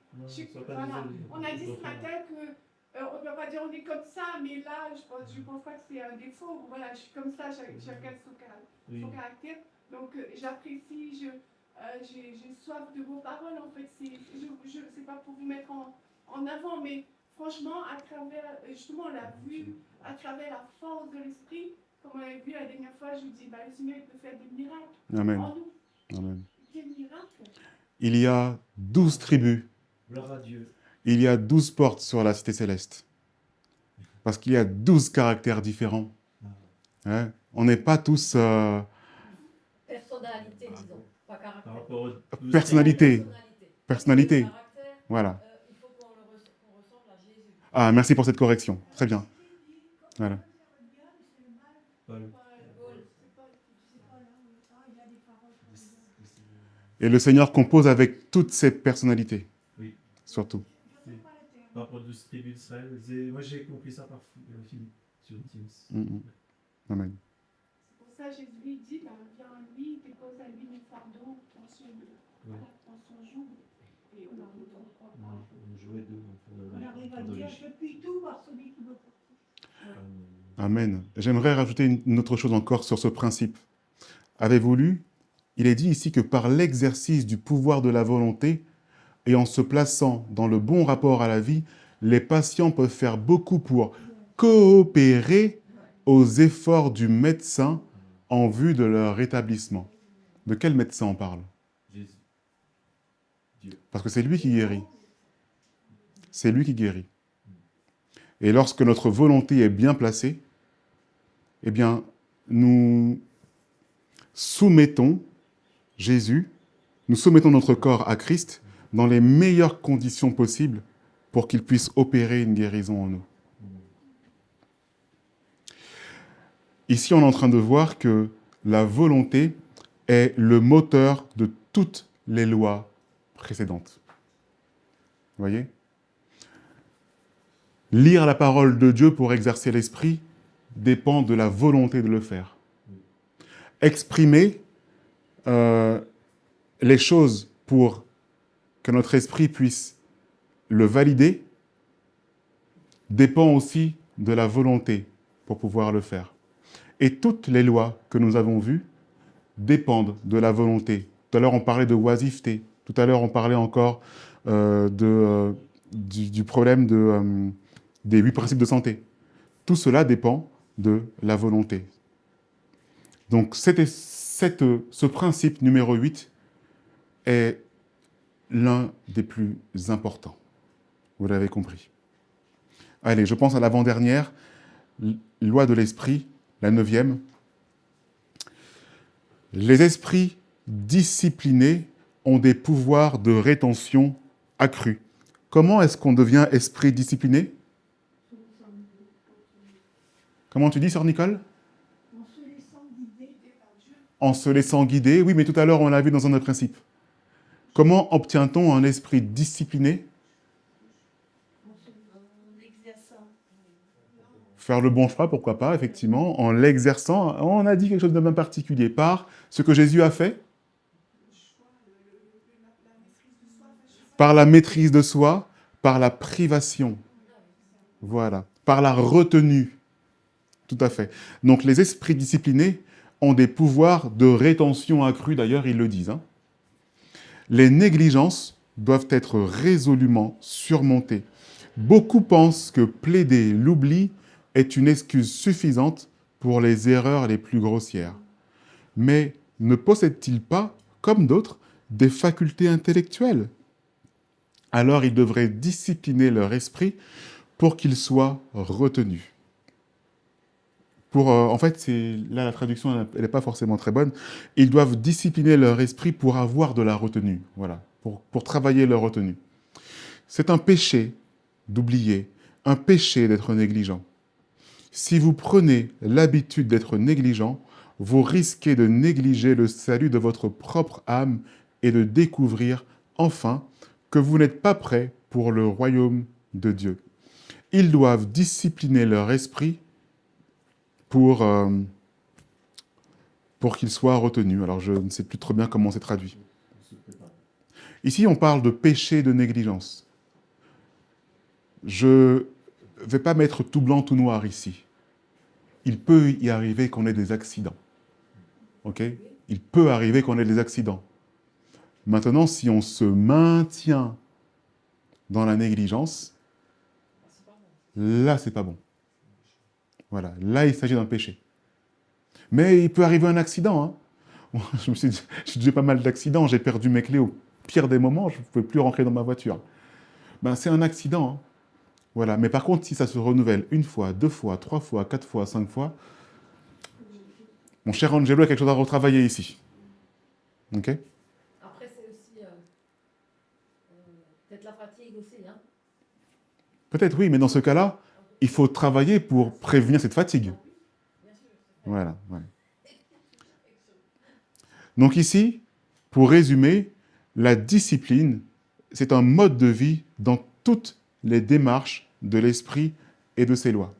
voilà. On a dit ce matin que on ne peut pas dire on est comme ça, mais là, je pense pas que c'est un défaut. Voilà, je suis comme ça, chacun son caractère. Donc, j'apprécie, j'ai soif de vos paroles, en fait. Je ne sais pas pour vous mettre en avant, mais franchement, à travers, justement, on l'a vu, à travers la force de l'esprit, comme on avait vu la dernière fois, je vous dis, le Seigneur peut faire des miracles en nous. Amen. Des miracles. Il y a 12 tribus. Gloire à Dieu. Il y a 12 portes sur la cité céleste. Parce qu'il y a 12 caractères différents. Hein? On n'est pas tous... Personnalité, disons, pas caractère. Par rapport aux Personnalité. Personnalité. Caractère, Voilà. il faut qu'on ressemble à Jésus. Ah, merci pour cette correction. Très bien. Voilà. Et le Seigneur compose avec toutes ses personnalités. Oui. Surtout. Par rapport aux 12 tribus d'Israël, moi j'ai compris ça par Philippe sur Teams. Amen. C'est pour ça que Jésus lui dit, viens à lui, dépose à lui les fardeaux dans son joug. Et on arrive On jouait deux. On arrive à dire je puis tout par celui qui me fortifie. Amen. J'aimerais rajouter une autre chose encore sur ce principe. Avez-vous lu? Il est dit ici que par l'exercice du pouvoir de la volonté et en se plaçant dans le bon rapport à la vie, les patients peuvent faire beaucoup pour coopérer aux efforts du médecin en vue de leur rétablissement. De quel médecin on parle? Jésus. Dieu. Parce que c'est lui qui guérit. C'est lui qui guérit. Et lorsque notre volonté est bien placée, eh bien, nous soumettons Jésus, nous soumettons notre corps à Christ dans les meilleures conditions possibles pour qu'il puisse opérer une guérison en nous. Ici, on est en train de voir que la volonté est le moteur de toutes les lois précédentes. Vous voyez? Lire la parole de Dieu pour exercer l'esprit dépend de la volonté de le faire. Exprimer les choses pour que notre esprit puisse le valider dépend aussi de la volonté pour pouvoir le faire. Et toutes les lois que nous avons vues dépendent de la volonté. Tout à l'heure, on parlait de oisiveté. Tout à l'heure, on parlait encore du problème des 8 principes de santé. Tout cela dépend de la volonté. Donc, ce principe numéro 8 est l'un des plus importants. Vous l'avez compris. Allez, je pense à l'avant-dernière, loi de l'esprit, la 9e. Les esprits disciplinés ont des pouvoirs de rétention accrus. Comment est-ce qu'on devient esprit discipliné? Comment tu dis, sœur Nicole? En se laissant guider par Dieu. En se laissant guider. Oui, mais tout à l'heure, on l'a vu dans un autre principe. Comment obtient-on un esprit discipliné? En exerçant. Faire le bon choix, pourquoi pas, effectivement, en l'exerçant. On a dit quelque chose de bien particulier. Par ce que Jésus a fait? Par la maîtrise de soi, par la privation. Voilà. Par la retenue. Tout à fait. Donc, les esprits disciplinés ont des pouvoirs de rétention accrus, d'ailleurs, ils le disent. Hein. Les négligences doivent être résolument surmontées. Beaucoup pensent que plaider l'oubli est une excuse suffisante pour les erreurs les plus grossières. Mais ne possèdent-ils pas, comme d'autres, des facultés intellectuelles? Alors ils devraient discipliner leur esprit pour qu'il soit retenu. En fait, là la traduction elle n'est pas forcément très bonne. Ils doivent discipliner leur esprit pour avoir de la retenue, voilà, pour travailler leur retenue. C'est un péché d'oublier, un péché d'être négligent. Si vous prenez l'habitude d'être négligent, vous risquez de négliger le salut de votre propre âme et de découvrir, enfin, que vous n'êtes pas prêts pour le royaume de Dieu. Ils doivent discipliner leur esprit pour qu'il soit retenu. Alors, je ne sais plus trop bien comment c'est traduit. Ici, on parle de péché de négligence. Je ne vais pas mettre tout blanc, tout noir ici. Il peut y arriver qu'on ait des accidents. Ok? Il peut arriver qu'on ait des accidents. Maintenant, si on se maintient dans la négligence, là, c'est pas bon. Voilà, là, il s'agit d'un péché. Mais il peut arriver un accident. Hein. J'ai déjà pas mal d'accidents, j'ai perdu mes clés au pire des moments, je ne pouvais plus rentrer dans ma voiture. Ben, c'est un accident. Hein. Voilà. Mais par contre, si ça se renouvelle une fois, 2 fois, 3 fois, 4 fois, 5 fois, mon cher Angelo a quelque chose à retravailler ici. Ok? Après, c'est aussi peut-être la fatigue aussi. Hein. Peut-être oui, mais dans ce cas-là, il faut travailler pour prévenir cette fatigue. Voilà. Ouais. Donc ici, pour résumer, la discipline, c'est un mode de vie dans toutes les démarches de l'esprit et de ses lois.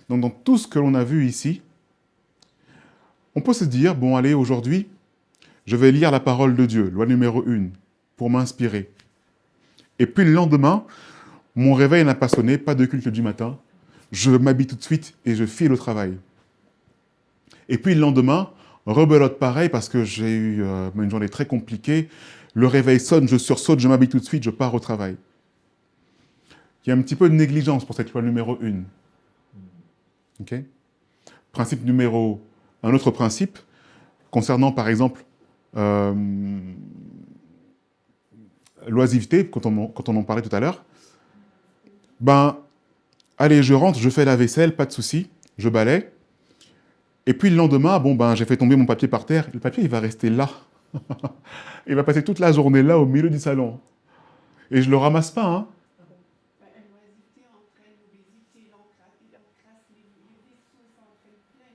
Donc dans tout ce que l'on a vu ici, on peut se dire, bon allez, aujourd'hui, je vais lire la parole de Dieu, loi numéro 1, pour m'inspirer. Et puis le lendemain, mon réveil n'a pas sonné, pas de culte du matin, je m'habille tout de suite et je file au travail. Et puis le lendemain, rebelote pareil parce que j'ai eu une journée très compliquée, le réveil sonne, je sursaute, je m'habille tout de suite, je pars au travail. Il y a un petit peu de négligence pour cette loi numéro 1. Okay? Un autre principe, concernant par exemple l'oisiveté, quand on en parlait tout à l'heure, ben, allez, je rentre, je fais la vaisselle, pas de souci, je balaie, et puis le lendemain, bon, ben, j'ai fait tomber mon papier par terre, le papier, il va rester là. Il va passer toute la journée là, au milieu du salon. Et je ne le ramasse pas, hein. L'oisiveté entraîne l'obésité, l'encrasse, les vaisseaux, ça entraîne plein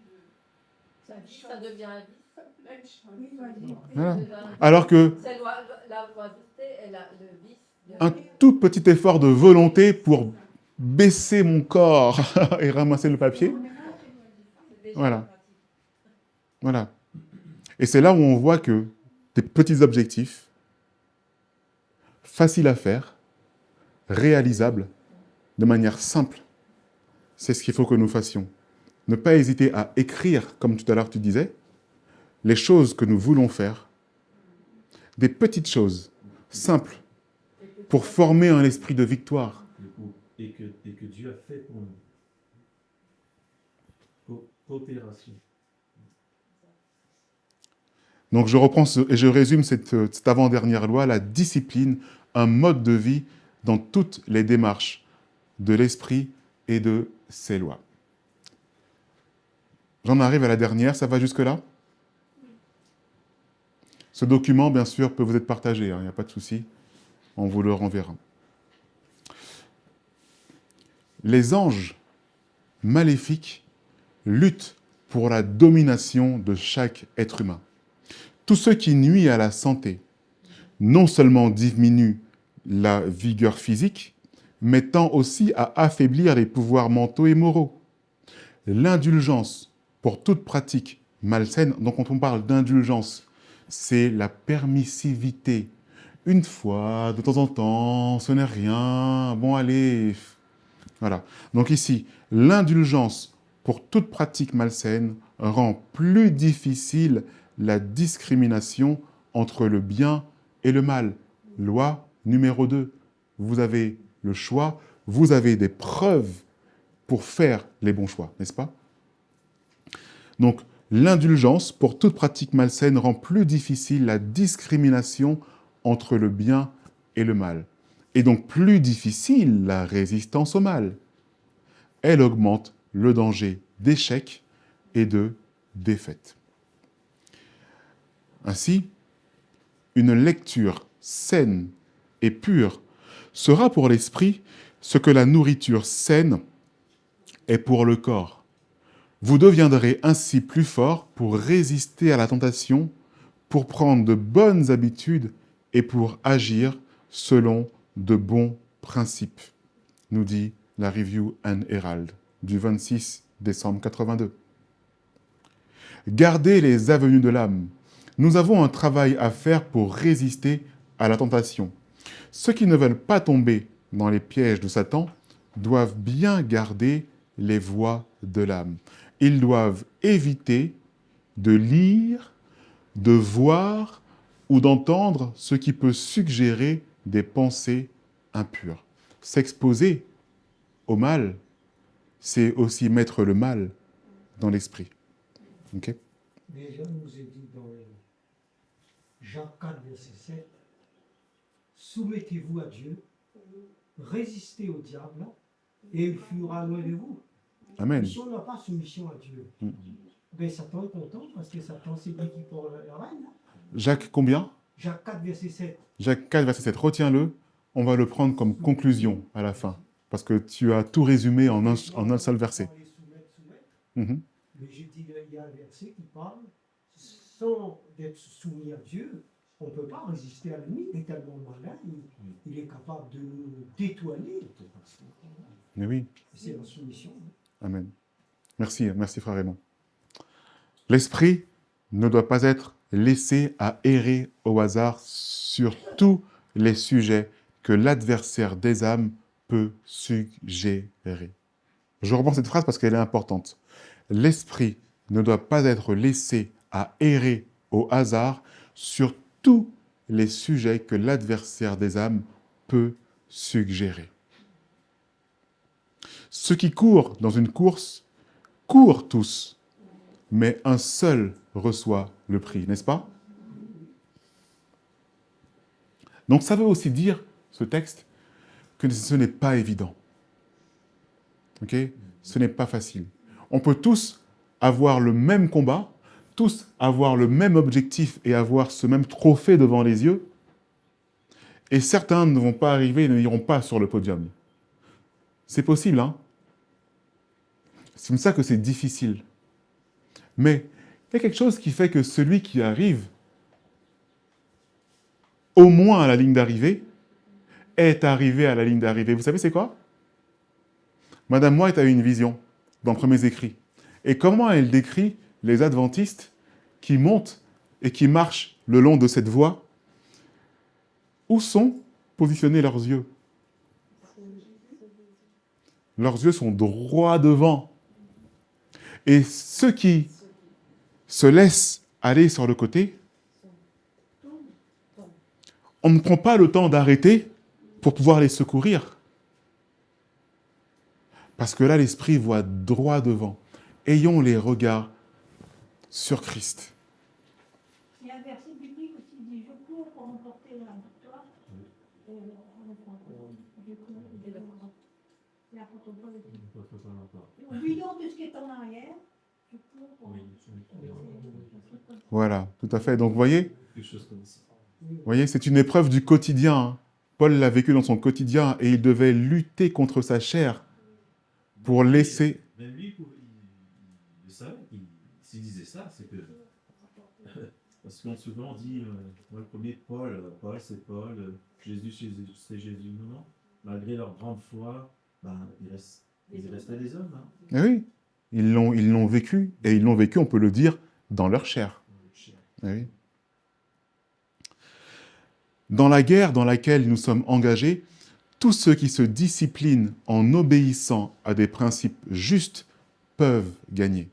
de Ça devient un vice. plein de choses. Oui, vas-y. Voilà. Ça devient un vice. Alors que C'est la loisiveté et le vice. un tout petit effort de volonté pour baisser mon corps et ramasser le papier, C'est déjà Voilà. une pratique. voilà. Et c'est là où on voit que des petits objectifs, faciles à faire, réalisables, de manière simple, c'est ce qu'il faut que nous fassions. Ne pas hésiter à écrire, comme tout à l'heure tu disais, les choses que nous voulons faire, des petites choses, simples, pour former un esprit de victoire. Et que Dieu a fait pour nous. Coopération. Donc je reprends et je résume cette avant-dernière loi, la discipline, un mode de vie dans toutes les démarches de l'esprit et de ses lois. J'en arrive à la dernière, ça va jusque-là? Ce document, bien sûr, peut vous être partagé, il n'y a pas de souci, on vous le renverra. Les anges maléfiques luttent pour la domination de chaque être humain. Tout ce qui nuit à la santé, non seulement diminue la vigueur physique, mais tend aussi à affaiblir les pouvoirs mentaux et moraux. L'indulgence pour toute pratique malsaine, donc quand on parle d'indulgence, c'est la permissivité. Une fois, de temps en temps, ce n'est rien, bon allez, voilà. Donc ici, l'indulgence pour toute pratique malsaine rend plus difficile la discrimination entre le bien et le mal. Loi numéro 2. Vous avez le choix, vous avez des preuves pour faire les bons choix, n'est-ce pas? Donc, l'indulgence pour toute pratique malsaine rend plus difficile la discrimination entre le bien et le mal. Et donc plus difficile la résistance au mal. Elle augmente le danger d'échec et de défaite. Ainsi, une lecture saine et pure sera pour l'esprit ce que la nourriture saine est pour le corps. Vous deviendrez ainsi plus fort pour résister à la tentation, pour prendre de bonnes habitudes et pour agir selon de bons principes, nous dit la Review and Herald du 26 décembre 82. Gardez les avenues de l'âme. Nous avons un travail à faire pour résister à la tentation. Ceux qui ne veulent pas tomber dans les pièges de Satan doivent bien garder les voies de l'âme. Ils doivent éviter de lire, de voir ou d'entendre ce qui peut suggérer des pensées impures. S'exposer au mal, c'est aussi mettre le mal dans l'esprit. Okay? Déjà, nous est dit dans Jacques 4, verset 7, soumettez-vous à Dieu, résistez au diable, et il fuira loin de vous. Amen. Si on n'a pas soumission à Dieu, ben Satan est content parce que Satan c'est lui qui porte la reine. Jacques combien? Jacques 4, verset 7. Jacques 4, verset 7. Retiens-le, on va le prendre comme conclusion à la fin, parce que tu as tout résumé en un seul verset. Mais j'ai dit, il y a un verset qui parle, sans être soumis à Dieu, on ne peut pas résister à l'ennemi, il est tellement malin, il est capable de nous détourner. Mais oui. C'est la soumission. Amen. Merci frère Raymond. L'esprit ne doit pas être laissé à errer au hasard sur tous les sujets que l'adversaire des âmes peut suggérer. Je reprends cette phrase parce qu'elle est importante. L'esprit ne doit pas être laissé à errer au hasard sur tous les sujets que l'adversaire des âmes peut suggérer. Ceux qui courent dans une course courent tous, mais un seul reçoit le prix, n'est-ce pas? Donc ça veut aussi dire, ce texte, que ce n'est pas évident. Ok? Ce n'est pas facile. On peut tous avoir le même combat, tous avoir le même objectif et avoir ce même trophée devant les yeux, et certains ne vont pas arriver et ne iront pas sur le podium. C'est possible, hein? C'est comme ça que c'est difficile. Mais il y a quelque chose qui fait que celui qui arrive au moins à la ligne d'arrivée est arrivé à la ligne d'arrivée. Vous savez c'est quoi? Madame White a eu une vision dans Premiers Écrits. Et comment elle décrit les adventistes qui montent et qui marchent le long de cette voie? Où sont positionnés leurs yeux? Leurs yeux sont droits devant. Et ceux qui se laissent aller sur le côté, on ne prend pas le temps d'arrêter pour pouvoir les secourir. Parce que là, l'esprit voit droit devant. Ayons les regards sur Christ. Il y a un verset biblique aussi qui dit « Je cours pour remporter la victoire. » l'apôtre Paul. L'apôtre Paul encore. Oublie donc tout ce qui est en arrière. Oui, Voilà, tout à fait. Donc, vous voyez, quelque chose comme ça. c'est une épreuve du quotidien, hein. Paul l'a vécu dans son quotidien et il devait lutter contre sa chair pour laisser... Même lui, il savait, s'il disait ça, c'est que... Parce qu'on souvent dit, moi, le premier, Paul c'est Paul, Jésus c'est Jésus. Non, non. Malgré leur grande foi, ils restaient des hommes. Hein. Eh oui, ils l'ont vécu, et ils l'ont vécu, on peut le dire, dans leur chair. Eh oui. Dans la guerre dans laquelle nous sommes engagés, tous ceux qui se disciplinent en obéissant à des principes justes peuvent gagner.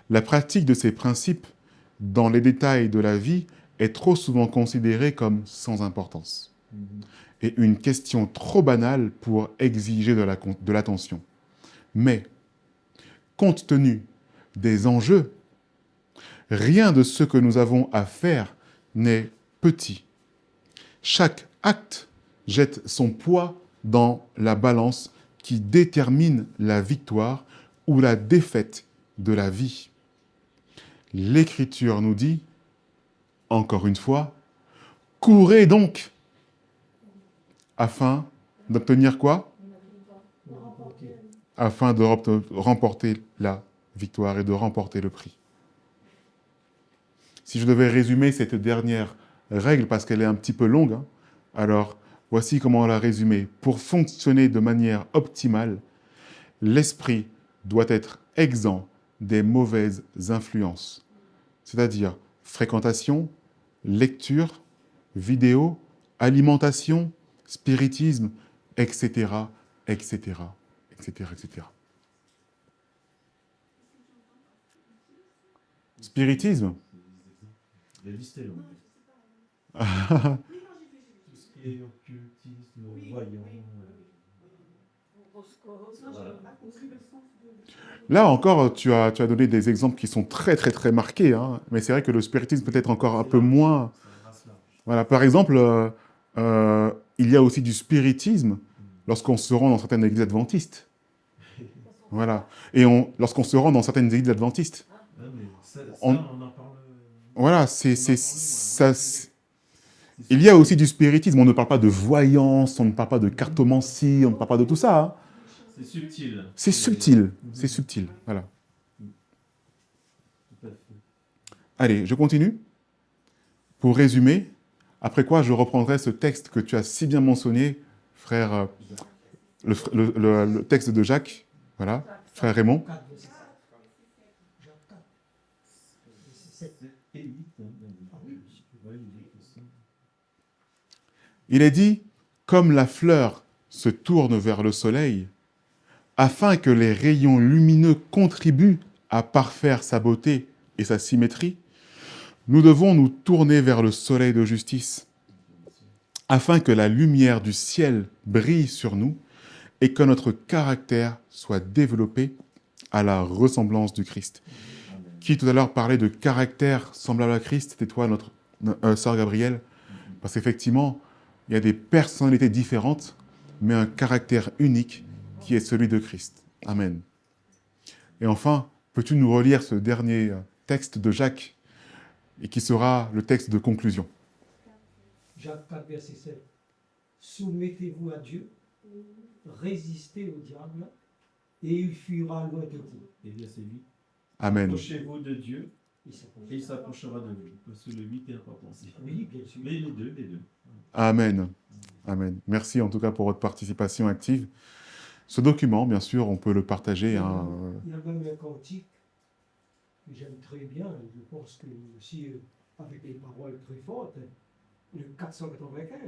La pratique de ces principes dans les détails de la vie est trop souvent considérée comme sans importance et une question trop banale pour exiger de l'attention. Mais, compte tenu des enjeux, rien de ce que nous avons à faire n'est petit. Chaque acte jette son poids dans la balance qui détermine la victoire ou la défaite de la vie. L'Écriture nous dit, encore une fois, « Courez donc !» afin d'obtenir quoi? Afin de remporter la victoire et de remporter le prix. Si je devais résumer cette dernière règle, parce qu'elle est un petit peu longue, hein, alors voici comment la résumer. Pour fonctionner de manière optimale, l'esprit doit être exempt des mauvaises influences, c'est-à-dire fréquentation, lecture, vidéo, alimentation, spiritisme, etc., etc., etc., etc. Spiritisme. Il a dit c'était long. Tout ce qui est occultisme, voyant. Voilà. Là encore, tu as donné des exemples qui sont très, très, très marqués, hein, mais c'est vrai que le spiritisme peut être encore un peu moins... Voilà, par exemple, il y a aussi du spiritisme lorsqu'on se rend dans certaines églises adventistes. Voilà. Et lorsqu'on se rend dans certaines églises adventistes. On en parle. Voilà, il y a aussi du spiritisme. On ne parle pas de voyance, on ne parle pas de cartomancie, on ne parle pas de tout ça. Hein. C'est subtil. C'est subtil, c'est subtil. Voilà. Tout à fait. Allez, je continue. Pour résumer, après quoi je reprendrai ce texte que tu as si bien mentionné, frère, le texte de Jacques, voilà, frère Raymond. Il est dit, comme la fleur se tourne vers le soleil, afin que les rayons lumineux contribuent à parfaire sa beauté et sa symétrie, nous devons nous tourner vers le soleil de justice, afin que la lumière du ciel brille sur nous et que notre caractère soit développé à la ressemblance du Christ. Qui tout à l'heure parlait de caractère semblable à Christ, c'était toi, notre sœur Gabrielle, parce qu'effectivement, il y a des personnalités différentes, mais un caractère unique qui est celui de Christ. Amen. Et enfin, peux-tu nous relire ce dernier texte de Jacques, et qui sera le texte de conclusion? Jacques 4, verset 7. Soumettez-vous à Dieu, résistez au diable, et il fuira loin de vous. Et verset 8. Amen. Approchez-vous de Dieu, et il s'approchera de vous. Parce que le 8 est important aussi. Oui, bien sûr. Mais les deux. Amen. Amen. Merci en tout cas pour votre participation active. Ce document, bien sûr, on peut le partager. Hein. Il y a même un cantique que j'aime très bien. Je pense que aussi, avec des paroles très fortes, le 495.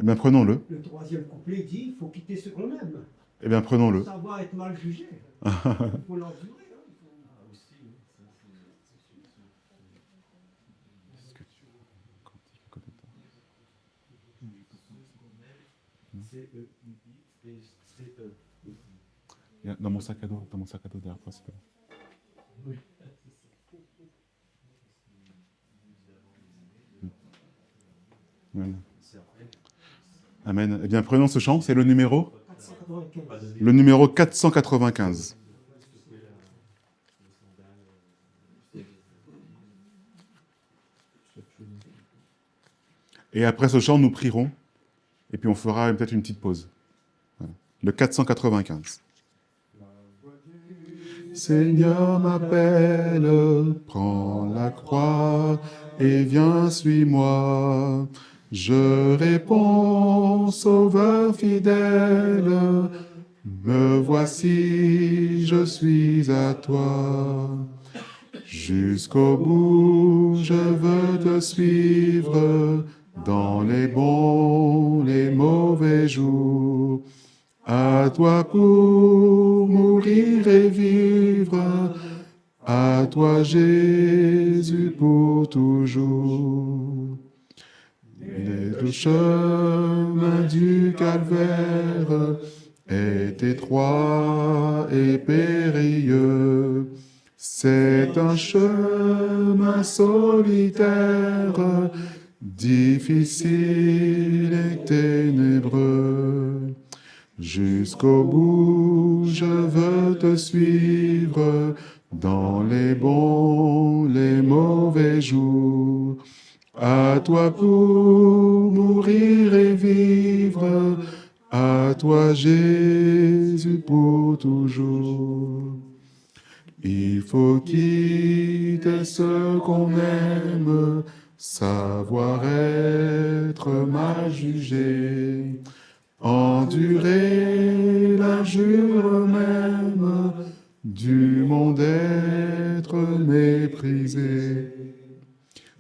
Eh bien, prenons-le. Le troisième couplet dit il faut quitter ce qu'on aime. Eh bien, prenons-le. Savoir être mal jugé. Il faut l'endurer. Dans mon sac à dos derrière toi, s'il te plaît. Oui. Voilà. Amen. Eh bien, prenons ce chant, c'est le numéro 495. Le numéro 495. Et après ce chant, nous prierons. Et puis on fera peut-être une petite pause. Voilà. Le 495. Seigneur m'appelle, prends la croix et viens, suis-moi. Je réponds, Sauveur fidèle, me voici, je suis à toi. Jusqu'au bout, je veux te suivre dans les bons, les mauvais jours. À toi pour mourir et vivre, à toi Jésus pour toujours. Et le chemin du calvaire est étroit et périlleux. C'est un chemin solitaire, difficile et ténébreux. Jusqu'au bout, je veux te suivre dans les bons, les mauvais jours. À toi pour mourir et vivre, à toi Jésus pour toujours. Il faut quitter ce qu'on aime, savoir être mal jugé. Endurer l'injure même du monde être méprisé.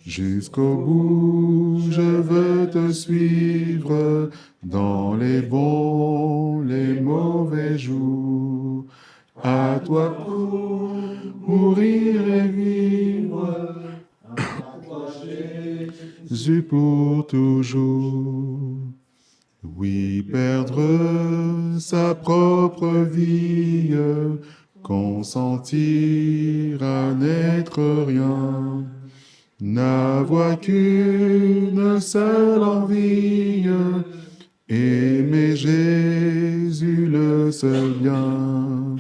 Jusqu'au bout, je veux te suivre dans les bons, les mauvais jours. À toi pour mourir et vivre, à toi Jésus pour toujours. Oui, perdre sa propre vie, consentir à n'être rien, n'avoir qu'une seule envie, aimer Jésus le seul bien.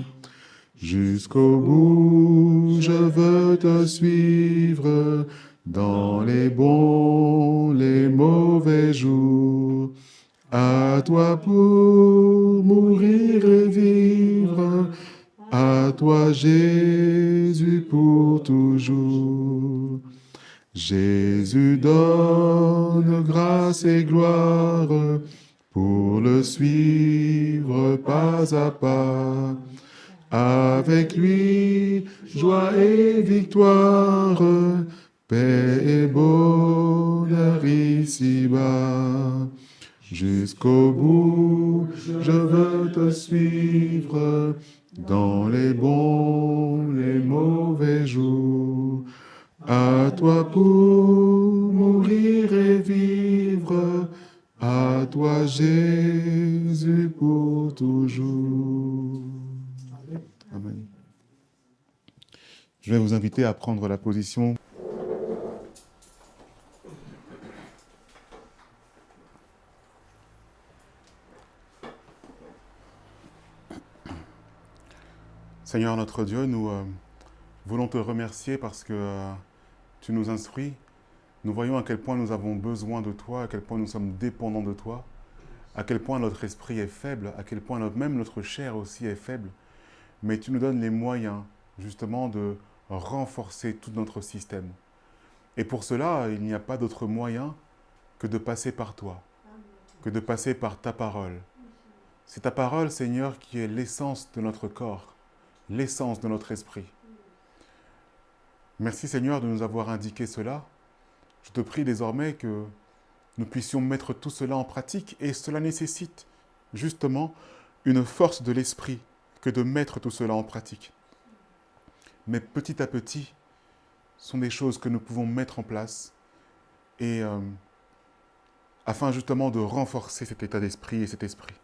Jusqu'au bout, je veux te suivre dans les bons, les mauvais jours. À toi pour mourir et vivre, à toi Jésus pour toujours. Jésus donne grâce et gloire pour le suivre pas à pas. Avec lui, joie et victoire, paix et bonheur ici-bas. Jusqu'au bout, je veux te suivre dans les bons, les mauvais jours. À toi pour mourir et vivre, à toi Jésus pour toujours. Amen. Je vais vous inviter à prendre la position. Seigneur notre Dieu, nous voulons te remercier parce que tu nous instruis. Nous voyons à quel point nous avons besoin de toi, à quel point nous sommes dépendants de toi, à quel point notre esprit est faible, à quel point même notre chair aussi est faible. Mais tu nous donnes les moyens, justement, de renforcer tout notre système. Et pour cela, il n'y a pas d'autre moyen que de passer par toi, que de passer par ta parole. C'est ta parole, Seigneur, qui est l'essence de notre corps, l'essence de notre esprit. Merci, Seigneur, de nous avoir indiqué cela. Je te prie désormais que nous puissions mettre tout cela en pratique, et cela nécessite justement une force de l'esprit que de mettre tout cela en pratique. Mais petit à petit, ce sont des choses que nous pouvons mettre en place et afin justement de renforcer cet état d'esprit et cet esprit.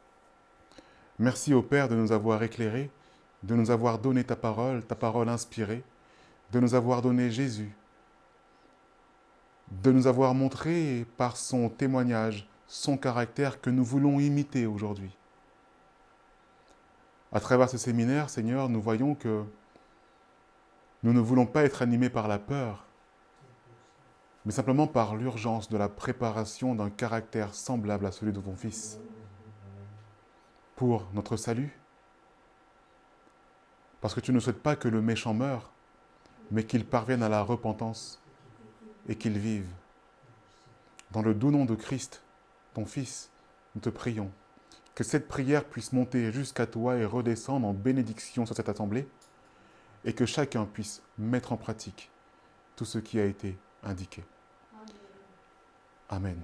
Merci au Père de nous avoir éclairés, de nous avoir donné ta parole inspirée, de nous avoir donné Jésus, de nous avoir montré par son témoignage, son caractère que nous voulons imiter aujourd'hui. À travers ce séminaire, Seigneur, nous voyons que nous ne voulons pas être animés par la peur, mais simplement par l'urgence de la préparation d'un caractère semblable à celui de ton Fils, pour notre salut. Parce que tu ne souhaites pas que le méchant meure, mais qu'il parvienne à la repentance et qu'il vive. Dans le doux nom de Christ, ton Fils, nous te prions que cette prière puisse monter jusqu'à toi et redescendre en bénédiction sur cette assemblée, et que chacun puisse mettre en pratique tout ce qui a été indiqué. Amen.